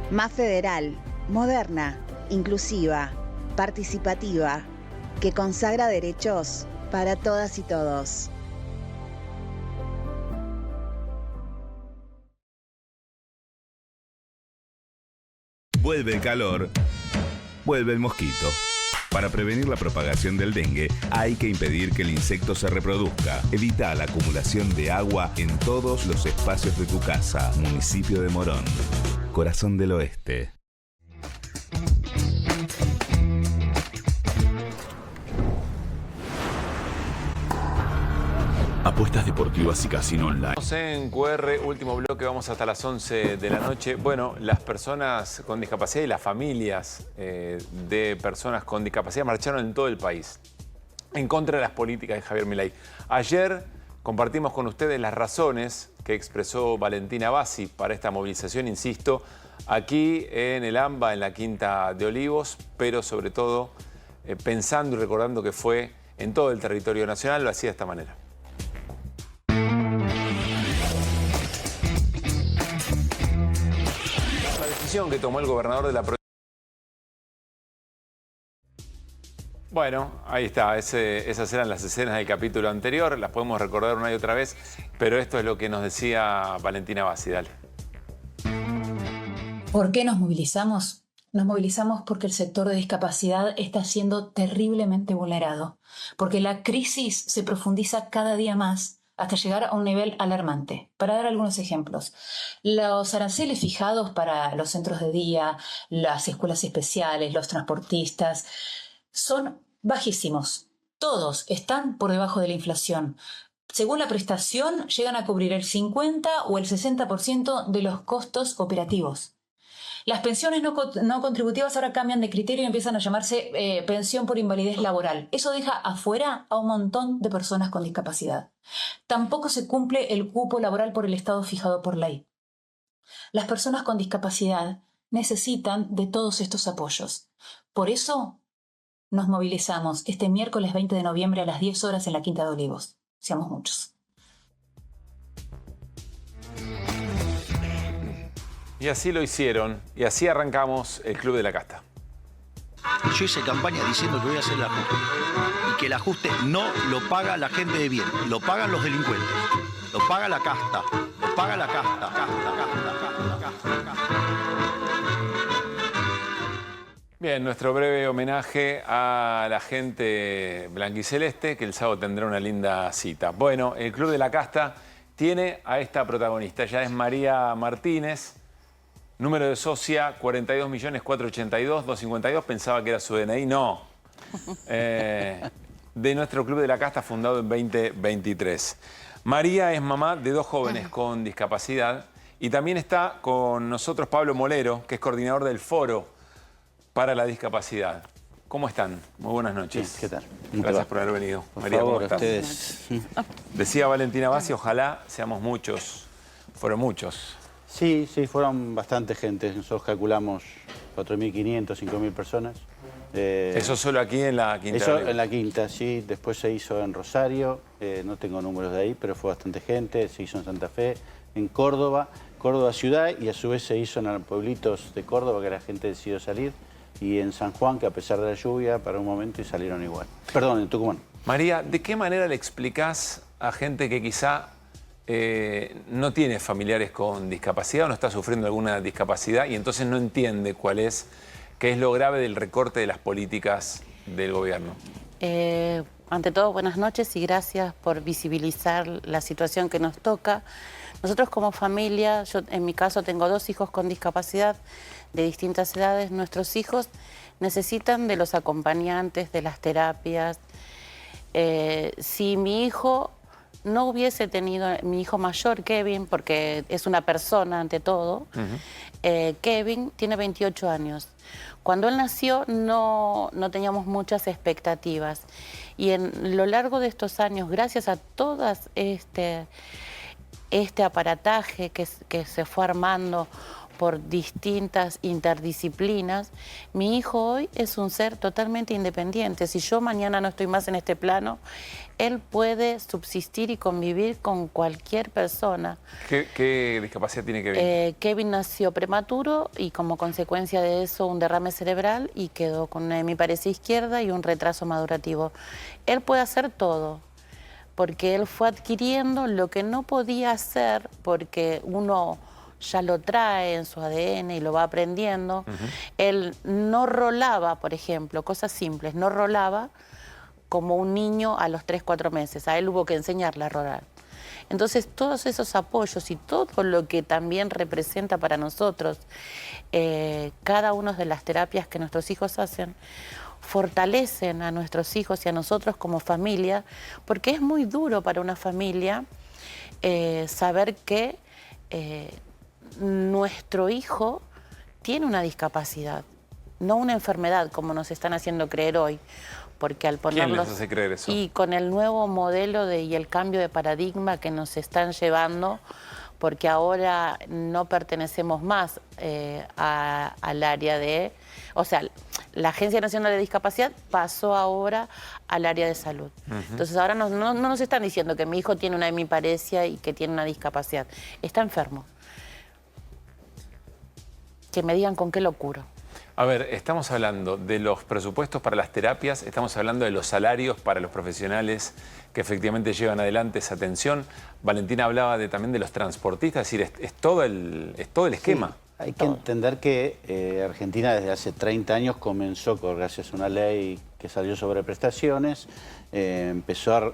Más federal, moderna, inclusiva, participativa, que consagra derechos para todas y todos. Vuelve el calor, vuelve el mosquito. Para prevenir la propagación del dengue, hay que impedir que el insecto se reproduzca. Evita la acumulación de agua en todos los espacios de tu casa. Municipio de Morón, Corazón del Oeste. Apuestas deportivas y casino online. Estamos en QR, último bloque, vamos hasta las 11 de la noche. Bueno, las personas con discapacidad y las familias de personas con discapacidad marcharon en todo el país en contra de las políticas de Javier Milei. Ayer compartimos con ustedes las razones que expresó Valentina Bassi para esta movilización, insisto, aquí en el AMBA, en la Quinta de Olivos, pero sobre todo pensando y recordando que fue en todo el territorio nacional, lo hacía de esta manera. La decisión que tomó el gobernador de la provincia. Bueno, ahí está, esas eran las escenas del capítulo anterior, las podemos recordar una y otra vez, pero esto es lo que nos decía Valentina Bassi, dale. ¿Por qué nos movilizamos? Nos movilizamos porque el sector de discapacidad está siendo terriblemente vulnerado, porque la crisis se profundiza cada día más hasta llegar a un nivel alarmante. Para dar algunos ejemplos, los aranceles fijados para los centros de día, las escuelas especiales, los transportistas, son bajísimos. Todos están por debajo de la inflación. Según la prestación, llegan a cubrir el 50 o el 60% de los costos operativos. Las pensiones no contributivas ahora cambian de criterio y empiezan a llamarse pensión por invalidez laboral. Eso deja afuera a un montón de personas con discapacidad. Tampoco se cumple el cupo laboral por el Estado fijado por ley. Las personas con discapacidad necesitan de todos estos apoyos. Por eso nos movilizamos este miércoles 20 de noviembre a las 10 horas en la Quinta de Olivos. Seamos muchos. Y así lo hicieron, y así arrancamos el Club de la Casta. Yo hice campaña diciendo que voy a hacer el ajuste. Y que el ajuste no lo paga la gente de bien, lo pagan los delincuentes. Lo paga la casta, lo paga la casta. Bien, nuestro breve homenaje a la gente blanquiceleste, que el sábado tendrá una linda cita. Bueno, el Club de la Casta tiene a esta protagonista, ella es María Martínez. Número de socia 42.482.252. Pensaba que era su DNI. No. De nuestro Club de la Casta, fundado en 2023. María es mamá de 2 jóvenes con discapacidad. Y también está con nosotros Pablo Molero, que es coordinador del Foro para la Discapacidad. ¿Cómo están? Muy buenas noches. Sí, ¿qué tal? Gracias por haber venido. Por María, favor, ¿cómo estás? ustedes. Decía Valentina Bassi, ojalá seamos muchos. Fueron muchos. Sí, fueron bastante gente. Nosotros calculamos 4.500, 5.000 personas. Eso solo aquí en la Quinta. Eso en la Quinta, sí. Después se hizo en Rosario, no tengo números de ahí, pero fue bastante gente. Se hizo en Santa Fe, en Córdoba ciudad, y a su vez se hizo en pueblitos de Córdoba que la gente decidió salir, y en San Juan, que a pesar de la lluvia, para un momento y salieron igual. Perdón, en Tucumán. María, ¿de qué manera le explicás a gente que quizá no tiene familiares con discapacidad o no está sufriendo alguna discapacidad y entonces no entiende qué es lo grave del recorte de las políticas del gobierno? Ante todo, buenas noches y gracias por visibilizar la situación que nos toca. Nosotros como familia, yo en mi caso tengo 2 hijos con discapacidad de distintas edades. Nuestros hijos necesitan de los acompañantes, de las terapias. Si mi hijo no hubiese tenido, mi hijo mayor, Kevin, porque es una persona ante todo, Kevin tiene 28 años. Cuando él nació no teníamos muchas expectativas y en lo largo de estos años, gracias a todas este aparataje que se fue armando por distintas interdisciplinas, mi hijo hoy es un ser totalmente independiente. Si yo mañana no estoy más en este plano, él puede subsistir y convivir con cualquier persona. ¿Qué discapacidad tiene Kevin? Kevin nació prematuro y como consecuencia de eso un derrame cerebral y quedó con una hemiparesia izquierda y un retraso madurativo. Él puede hacer todo, porque él fue adquiriendo lo que no podía hacer porque uno ya lo trae en su ADN y lo va aprendiendo. Él no rolaba, por ejemplo, cosas simples, no rolaba como un niño a los 3, 4 meses. A él hubo que enseñarle a rolar. Entonces, todos esos apoyos y todo lo que también representa para nosotros cada una de las terapias que nuestros hijos hacen, fortalecen a nuestros hijos y a nosotros como familia, porque es muy duro para una familia saber que nuestro hijo tiene una discapacidad, no una enfermedad como nos están haciendo creer hoy, porque al ponerlos... ¿Quién les hace creer eso? Y con el nuevo modelo y el cambio de paradigma que nos están llevando, porque ahora no pertenecemos más al área de... O sea, la Agencia Nacional de Discapacidad pasó ahora al área de salud. Entonces ahora no nos están diciendo que mi hijo tiene una hemiparesia y que tiene una discapacidad. Está enfermo. Que me digan con qué lo curo. A ver, estamos hablando de los presupuestos para las terapias, estamos hablando de los salarios para los profesionales que efectivamente llevan adelante esa atención. Valentina hablaba también de los transportistas, es decir, es todo el esquema. Sí, hay que entender que Argentina desde hace 30 años comenzó, gracias a una ley que salió sobre prestaciones,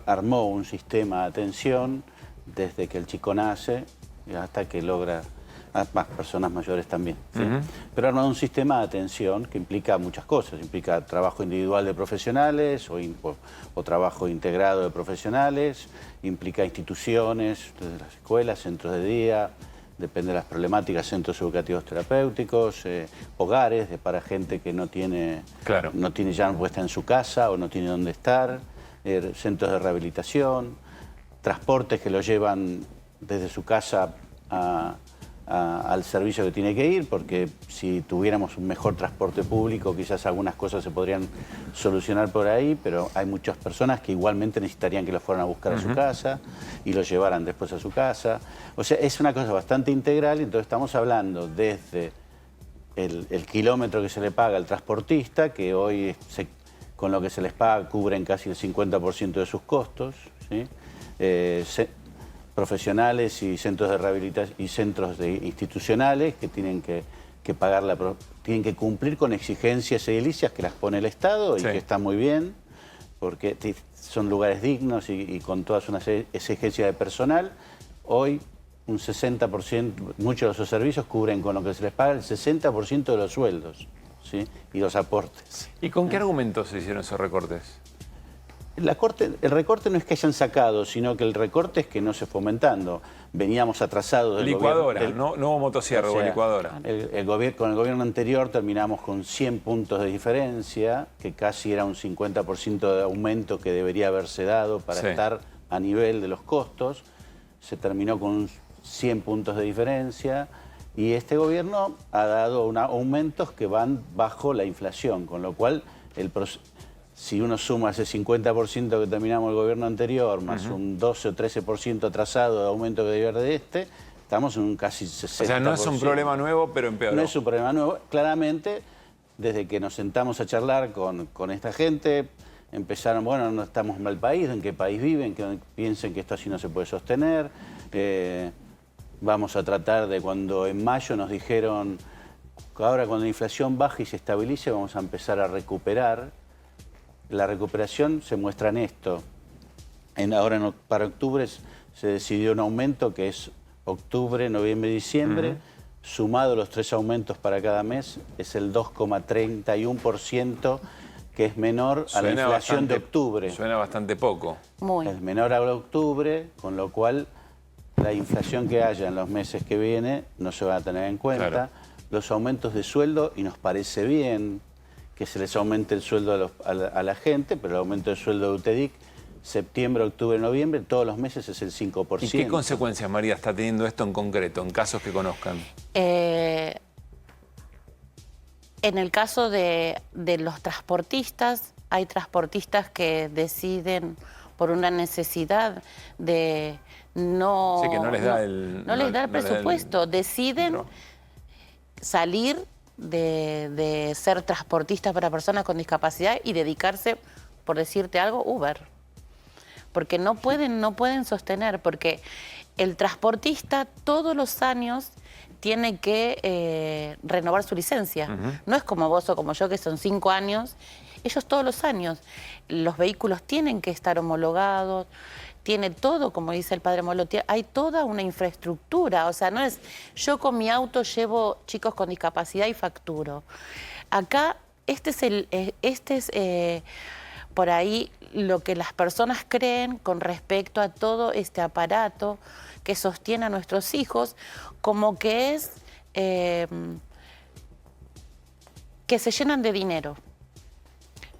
armó un sistema de atención desde que el chico nace hasta que logra... más personas mayores también, ¿sí? Pero armado un sistema de atención que implica muchas cosas, implica trabajo individual de profesionales o trabajo integrado de profesionales, implica instituciones, desde las escuelas, centros de día, depende de las problemáticas, centros educativos terapéuticos, hogares para gente que no tiene ya puesta en su casa o no tiene dónde estar, centros de rehabilitación, transportes que lo llevan desde su casa al servicio que tiene que ir, porque si tuviéramos un mejor transporte público quizás algunas cosas se podrían solucionar por ahí, pero hay muchas personas que igualmente necesitarían que los fueran a buscar a su casa y los llevaran después a su casa. O sea, es una cosa bastante integral, entonces estamos hablando desde el kilómetro que se le paga al transportista, que hoy con lo que se les paga cubren casi el 50% de sus costos, ¿sí? Profesionales y centros de rehabilitación y centros institucionales que tienen que tienen que cumplir con exigencias edilicias que las pone el Estado y que está muy bien, porque son lugares dignos y con todas unas exigencias de personal. Hoy un 60%, muchos de esos servicios cubren con lo que se les paga el 60% de los sueldos, ¿sí? Y los aportes. ¿Y con qué argumentos se hicieron esos recortes? El recorte no es que hayan sacado, sino que el recorte es que no se fomentando. Veníamos atrasados del licuadora, gobierno. no hubo motosierra, hubo licuadora. Con el gobierno anterior terminamos con 100 puntos de diferencia, que casi era un 50% de aumento que debería haberse dado para estar a nivel de los costos. Se terminó con 100 puntos de diferencia y este gobierno ha dado aumentos que van bajo la inflación, con lo cual si uno suma ese 50% que terminamos el gobierno anterior, más un 12 o 13% atrasado de aumento que debe haber de estamos en un casi 60%. O sea, no es un problema nuevo, pero empeoró. No es un problema nuevo. Claramente, desde que nos sentamos a charlar con esta gente, empezaron, bueno, no estamos mal país, ¿en qué país viven? Que piensen que esto así no se puede sostener. Vamos a tratar de cuando en mayo nos dijeron, ahora cuando la inflación baje y se estabilice, vamos a empezar a recuperar. La recuperación se muestra en esto. Ahora para octubre se decidió un aumento que es octubre, noviembre y diciembre. Sumado los 3 aumentos para cada mes, es el 2,31%, que es menor a la inflación de octubre. Suena bastante poco. Es menor a octubre, con lo cual la inflación que haya en los meses que viene no se va a tener en cuenta. Los aumentos de sueldo, y nos parece bien que se les aumente el sueldo a la gente, pero el aumento del sueldo de UTEDIC, septiembre, octubre, noviembre, todos los meses es el 5%. ¿Y qué consecuencias, María, está teniendo esto en concreto, en casos que conozcan? En el caso de los transportistas, hay transportistas que deciden por una necesidad de no... Sí, que no les da el presupuesto, deciden salir de ser transportistas para personas con discapacidad y dedicarse, por decirte algo, Uber. Porque no pueden sostener, porque el transportista todos los años tiene que renovar su licencia. No es como vos o como yo, que son 5 años. Ellos todos los años. Los vehículos tienen que estar homologados, tiene todo, como dice el padre Molo, hay toda una infraestructura. O sea, no es yo con mi auto llevo chicos con discapacidad y facturo. Acá este es por ahí lo que las personas creen con respecto a todo este aparato que sostiene a nuestros hijos, como que es que se llenan de dinero.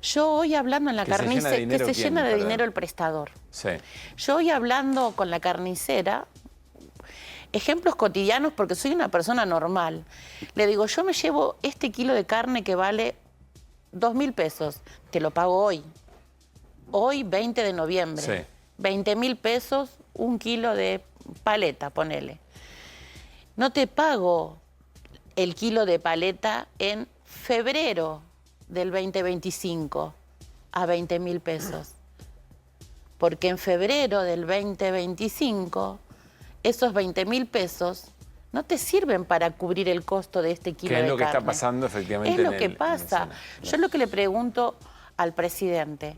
Yo hoy hablando en la carnicería, que se llena de dinero el prestador. Sí. Yo hoy hablando con la carnicera, ejemplos cotidianos porque soy una persona normal. Le digo, yo me llevo este kilo de carne que vale 2.000 pesos, te lo pago hoy. Hoy, 20 de noviembre. Sí. 20.000 pesos, un kilo de paleta, ponele. No te pago el kilo de paleta en febrero del 2025 a 20.000 pesos. Porque en febrero del 2025, esos 20.000 pesos no te sirven para cubrir el costo de este kilo de carne. ¿Qué es lo que está pasando efectivamente? Es lo que pasa. Yo lo que le pregunto al presidente,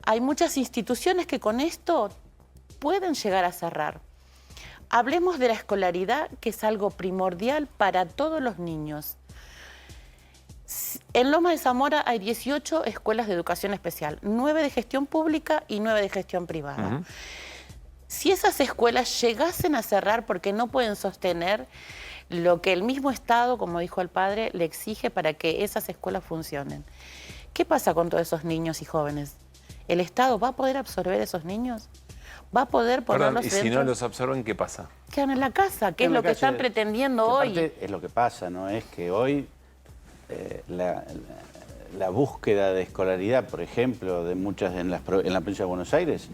hay muchas instituciones que con esto pueden llegar a cerrar. Hablemos de la escolaridad, que es algo primordial para todos los niños. En Lomas de Zamora hay 18 escuelas de educación especial, 9 de gestión pública y 9 de gestión privada. Si esas escuelas llegasen a cerrar porque no pueden sostener lo que el mismo Estado, como dijo el padre, le exige para que esas escuelas funcionen, ¿qué pasa con todos esos niños y jóvenes? ¿El Estado va a poder absorber esos niños? ¿Va a poder ponerlos Perdón, y dentro? si no los absorben, ¿qué pasa? Quedan en la casa, que es lo que están pretendiendo hoy. Es lo que pasa, ¿no? Es que hoy la búsqueda de escolaridad, por ejemplo, de muchas en la provincia de Buenos Aires,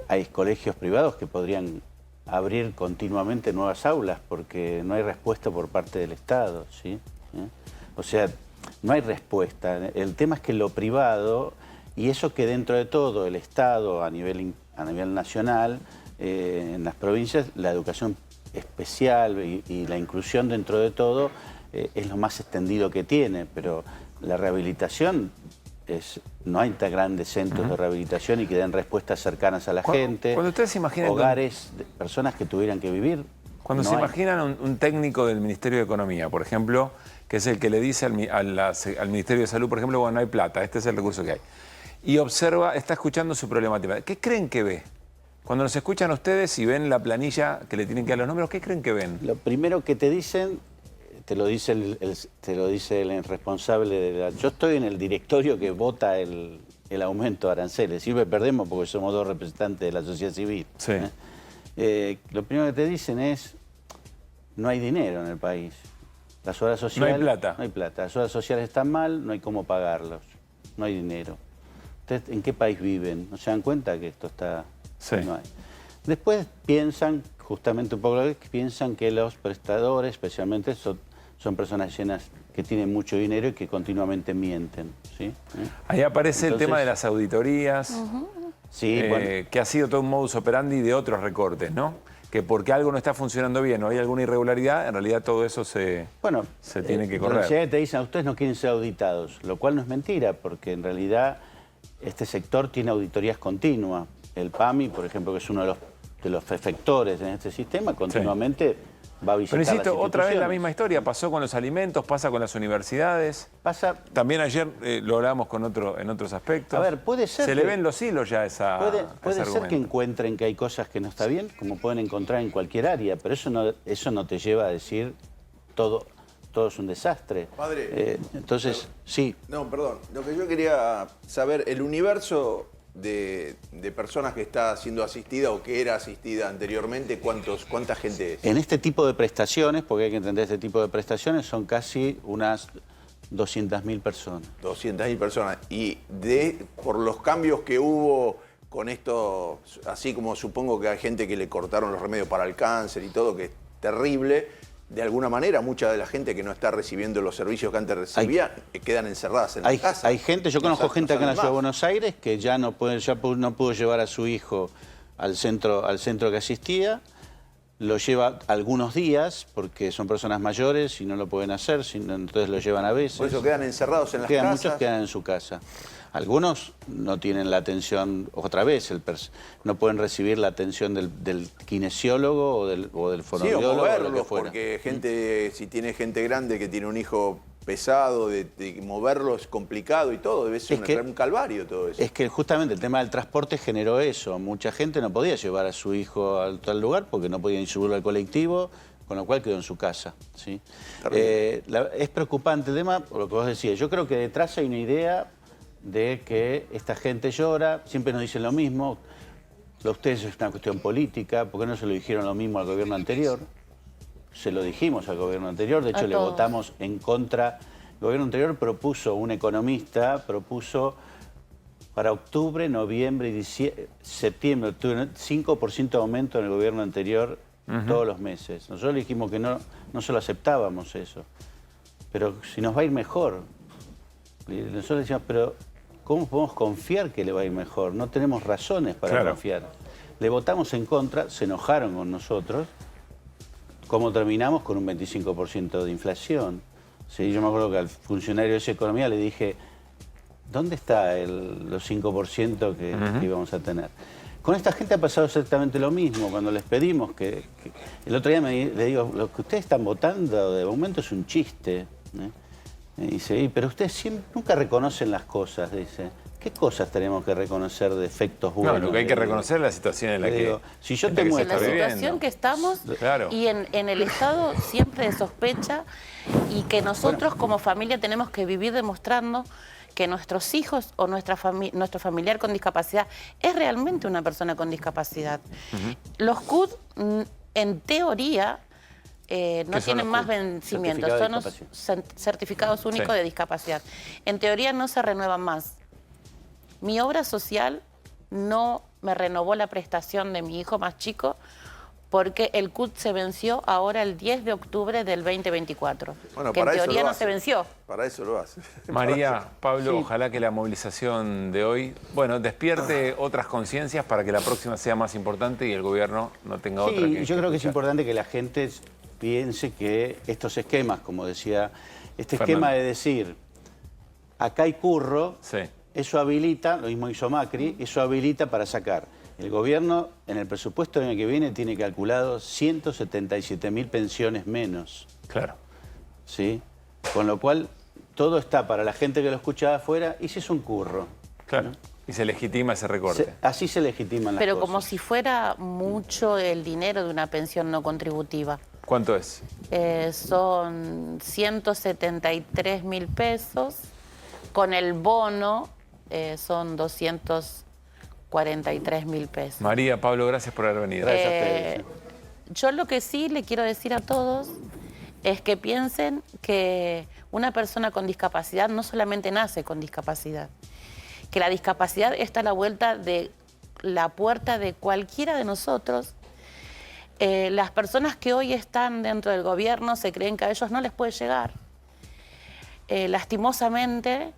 hay colegios privados que podrían abrir continuamente nuevas aulas porque no hay respuesta por parte del Estado, ¿sí? O sea, no hay respuesta. El tema es que lo privado, y eso que dentro de todo el Estado a nivel nacional, en las provincias, la educación especial y la inclusión dentro de todo es lo más extendido que tiene, pero la rehabilitación no hay tan grandes centros de rehabilitación y que den respuestas cercanas a la gente. Cuando ustedes se imaginan hogares de personas que tuvieran que vivir. Cuando no se hay. imaginan un técnico del Ministerio de Economía, por ejemplo, que es el que le dice al Ministerio de Salud, por ejemplo, bueno, no hay plata, este es el recurso que hay, y observa, está escuchando su problemática, ¿qué creen que ve? Cuando nos escuchan ustedes y ven la planilla que le tienen que dar los números, ¿qué creen que ven? Lo primero que te dicen, te lo dice el responsable de la... Yo estoy en el directorio que vota el aumento de aranceles. Siempre perdemos porque somos dos representantes de la sociedad civil. Sí. Lo primero que te dicen es, no hay dinero en el país. Las obras sociales... No hay plata. No hay plata. Las obras sociales están mal, no hay cómo pagarlos. No hay dinero. ¿Ustedes en qué país viven? ¿No se dan cuenta que esto está...? Sí. No hay. Después piensan, justamente un poco lo que piensan que los prestadores, especialmente, son personas llenas que tienen mucho dinero y que continuamente mienten. ¿Sí? Ahí aparece el tema de las auditorías, sí, bueno. que ha sido todo un modus operandi de otros recortes, ¿no? Que porque algo no está funcionando bien o hay alguna irregularidad, en realidad todo eso se tiene que correr. En te dicen, ustedes no quieren ser auditados, lo cual no es mentira, porque en realidad este sector tiene auditorías continuas. El PAMI, por ejemplo, que es uno de los efectores en este sistema, continuamente va a visitar. Pero insisto, las otra vez la instituciones. misma historia, pasó con los alimentos, pasa con las universidades. También ayer lo hablábamos en otros aspectos. A ver, puede ser. Se le ven los hilos ya a ese Puede ser argumento. que encuentren que hay cosas que no está bien, como pueden encontrar en cualquier área, pero eso no te lleva a decir todo es un desastre. Padre. Entonces, sí. No, perdón. Lo que yo quería saber, el universo de personas que está siendo asistida o que era asistida anteriormente, ¿cuánta gente es? En este tipo de prestaciones, porque hay que entender este tipo de prestaciones, son casi unas 200.000 personas. 200.000 personas. Y por los cambios que hubo con esto, así como supongo que hay gente que le cortaron los remedios para el cáncer y todo, que es terrible, de alguna manera mucha de la gente que no está recibiendo los servicios que antes recibía quedan encerradas en la casa. Hay gente, yo conozco gente acá en la ciudad de más. Buenos Aires que ya no pudo llevar a su hijo al centro que asistía, lo lleva algunos días porque son personas mayores y no lo pueden hacer, entonces lo llevan a veces. Por eso quedan encerrados en las casas. Muchos quedan en su casa. Algunos no tienen la atención, otra vez, no pueden recibir la atención del kinesiólogo o del Sí, fonoaudiólogo o o lo que moverlos, fuera. porque si tiene gente grande que tiene un hijo pesado, de moverlo es complicado y todo, debe ser un calvario todo eso. Es que justamente el tema del transporte generó eso. Mucha gente no podía llevar a su hijo a tal lugar porque no podían subirlo al colectivo, con lo cual quedó en su casa, ¿sí? Es preocupante el tema, por lo que vos decías. Yo creo que detrás hay una idea de que esta gente llora, siempre nos dicen lo mismo. Ustedes es una cuestión política, ¿por qué no se lo dijeron lo mismo al gobierno anterior? Se lo dijimos al gobierno anterior, de hecho le votamos en contra. El gobierno anterior propuso, un economista propuso para octubre, noviembre y septiembre, octubre, 5% de aumento en el gobierno anterior todos los meses. Nosotros le dijimos que no se lo aceptábamos eso, pero si nos va a ir mejor. Y nosotros decíamos, pero ¿cómo podemos confiar que le va a ir mejor? No tenemos razones para confiar. Le votamos en contra, se enojaron con nosotros. ¿Cómo terminamos? Con un 25% de inflación. Sí, yo me acuerdo que al funcionario de esa economía le dije, ¿dónde está los 5% que íbamos a tener? Con esta gente ha pasado exactamente lo mismo. Cuando les pedimos que el otro día le digo, lo que ustedes están votando de momento es un chiste. Y dice, pero ustedes nunca reconocen las cosas, dice. ¿Qué cosas tenemos que reconocer de efectos buenos? No, lo que hay que reconocer es la situación en la que... Si yo te muestro... La situación que estamos y en el estado siempre de sospecha y que nosotros como familia tenemos que vivir demostrando que nuestros hijos o nuestro familiar con discapacidad es realmente una persona con discapacidad. Los CUD, en teoría, no tienen más vencimientos, son los certificados únicos de discapacidad. En teoría no se renuevan más. Mi obra social no me renovó la prestación de mi hijo más chico porque el CUT se venció ahora el 10 de octubre del 2024, bueno, que en teoría no se venció. Para eso lo hace. María, Pablo, ojalá que la movilización de hoy, despierte otras conciencias para que la próxima sea más importante y el gobierno no tenga otra que... Yo creo que es importante que la gente piense que estos esquemas, como decía, esquema de decir, acá hay curro... Eso habilita, lo mismo hizo Macri, eso habilita para sacar. El gobierno en el presupuesto del año que viene tiene calculado 177.000 pensiones menos. Claro. ¿Sí? Con lo cual, todo está para la gente que lo escucha de afuera y si es un curro. Claro. ¿No? Y se legitima ese recorte. Así se legitiman las Pero cosas. como si fuera mucho el dinero de una pensión no contributiva. ¿Cuánto es? Son 173.000 pesos. Con el bono... son 243.000 pesos. María, Pablo, gracias por haber venido. Gracias a ustedes. Yo lo que sí le quiero decir a todos es que piensen que una persona con discapacidad no solamente nace con discapacidad, que la discapacidad está a la vuelta de la puerta de cualquiera de nosotros. Las personas que hoy están dentro del gobierno se creen que a ellos no les puede llegar. Lastimosamente,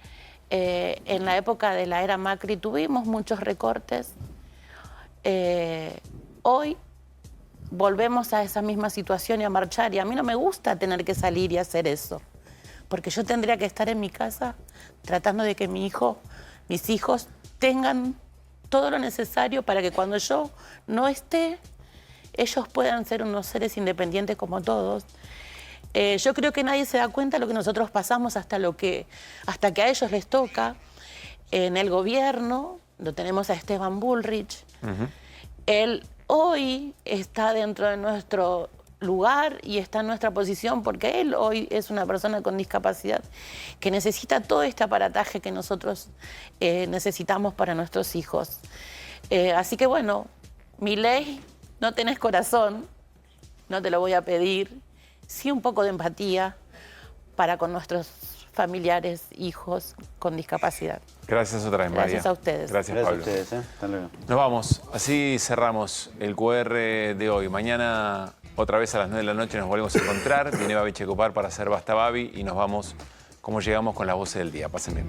en la época de la era Macri tuvimos muchos recortes. Hoy volvemos a esa misma situación y a marchar. Y a mí no me gusta tener que salir y hacer eso. Porque yo tendría que estar en mi casa tratando de que mis hijos tengan todo lo necesario para que cuando yo no esté, ellos puedan ser unos seres independientes como todos. Yo creo que nadie se da cuenta de lo que nosotros pasamos hasta que a ellos les toca. En el gobierno lo tenemos a Esteban Bullrich. Él hoy está dentro de nuestro lugar y está en nuestra posición porque él hoy es una persona con discapacidad que necesita todo este aparataje que nosotros necesitamos para nuestros hijos. Así que bueno, Milei, no tenés corazón, no te lo voy a pedir. Sí, un poco de empatía para con nuestros familiares, hijos con discapacidad. Gracias otra vez, María. Gracias a ustedes. Gracias, Pablo. Gracias a ustedes. Hasta luego. Nos vamos. Así cerramos el QR de hoy. Mañana, otra vez a las 9 de la noche, nos volvemos a encontrar. Viene Babi Checopar para hacer Basta Babi y nos vamos como llegamos con las voces del día. Pasen bien.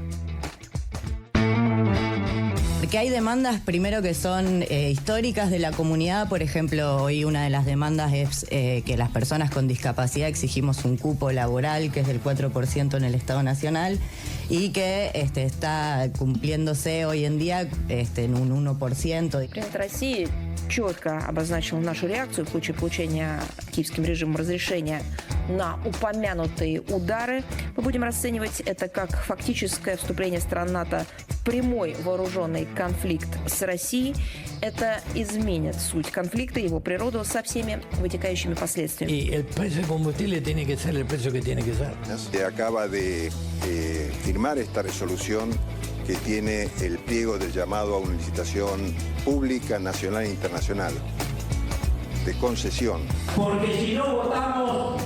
Porque hay demandas, primero, que son históricas de la comunidad. Por ejemplo, hoy una de las demandas es que las personas con discapacidad exigimos un cupo laboral que es del 4% en el Estado Nacional y que está cumpliéndose hoy en día en un 1%. Президент России четко обозначил нашу реакцию в случае получения киевским режимом разрешения на упомянутые удары. Мы будем расценивать это как фактическое вступление стран НАТО в прямой вооруженный конфликт с Россией. Это изменит суть конфликта, его природу со всеми вытекающими последствиями. Y el precio de combustible tiene que ser el precio que tiene que ser. Se acaba de firmar esta resolución que tiene el pliego del llamado a una licitación pública, nacional e internacional, de concesión. Porque si no votamos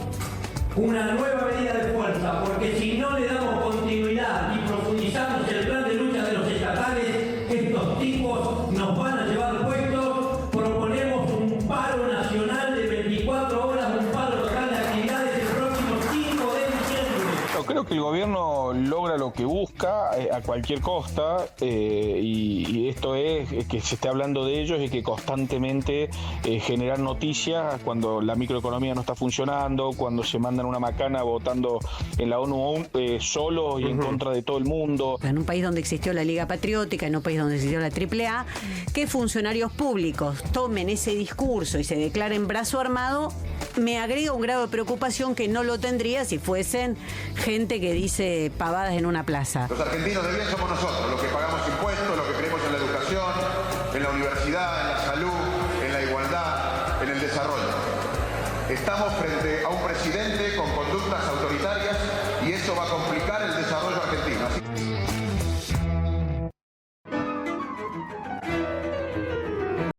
una nueva medida de fuerza, porque si no le damos continuidad y profundizamos el plan de lucha de los estatales, estos tipos nos van a llevar puestos. Proponemos un paro nacional de 24 horas, un paro total de actividades el próximo 5 de diciembre. Yo creo que el gobierno logra lo que busca a cualquier costa y esto es que se esté hablando de ellos y que constantemente generar noticias cuando la microeconomía no está funcionando, cuando se mandan una macana votando en la ONU solos y en contra de todo el mundo. En un país donde existió la Liga Patriótica, en un país donde existió la AAA, que funcionarios públicos tomen ese discurso y se declaren brazo armado, me agrega un grado de preocupación que no lo tendría si fuesen gente que dice pavadas en una plaza. Los argentinos de bien somos nosotros, los que pagamos impuestos, los que creemos en la educación, en la universidad, en la salud, en la igualdad, en el desarrollo. Estamos frente a un presidente con conductas autoritarias y eso va a complicar el desarrollo argentino.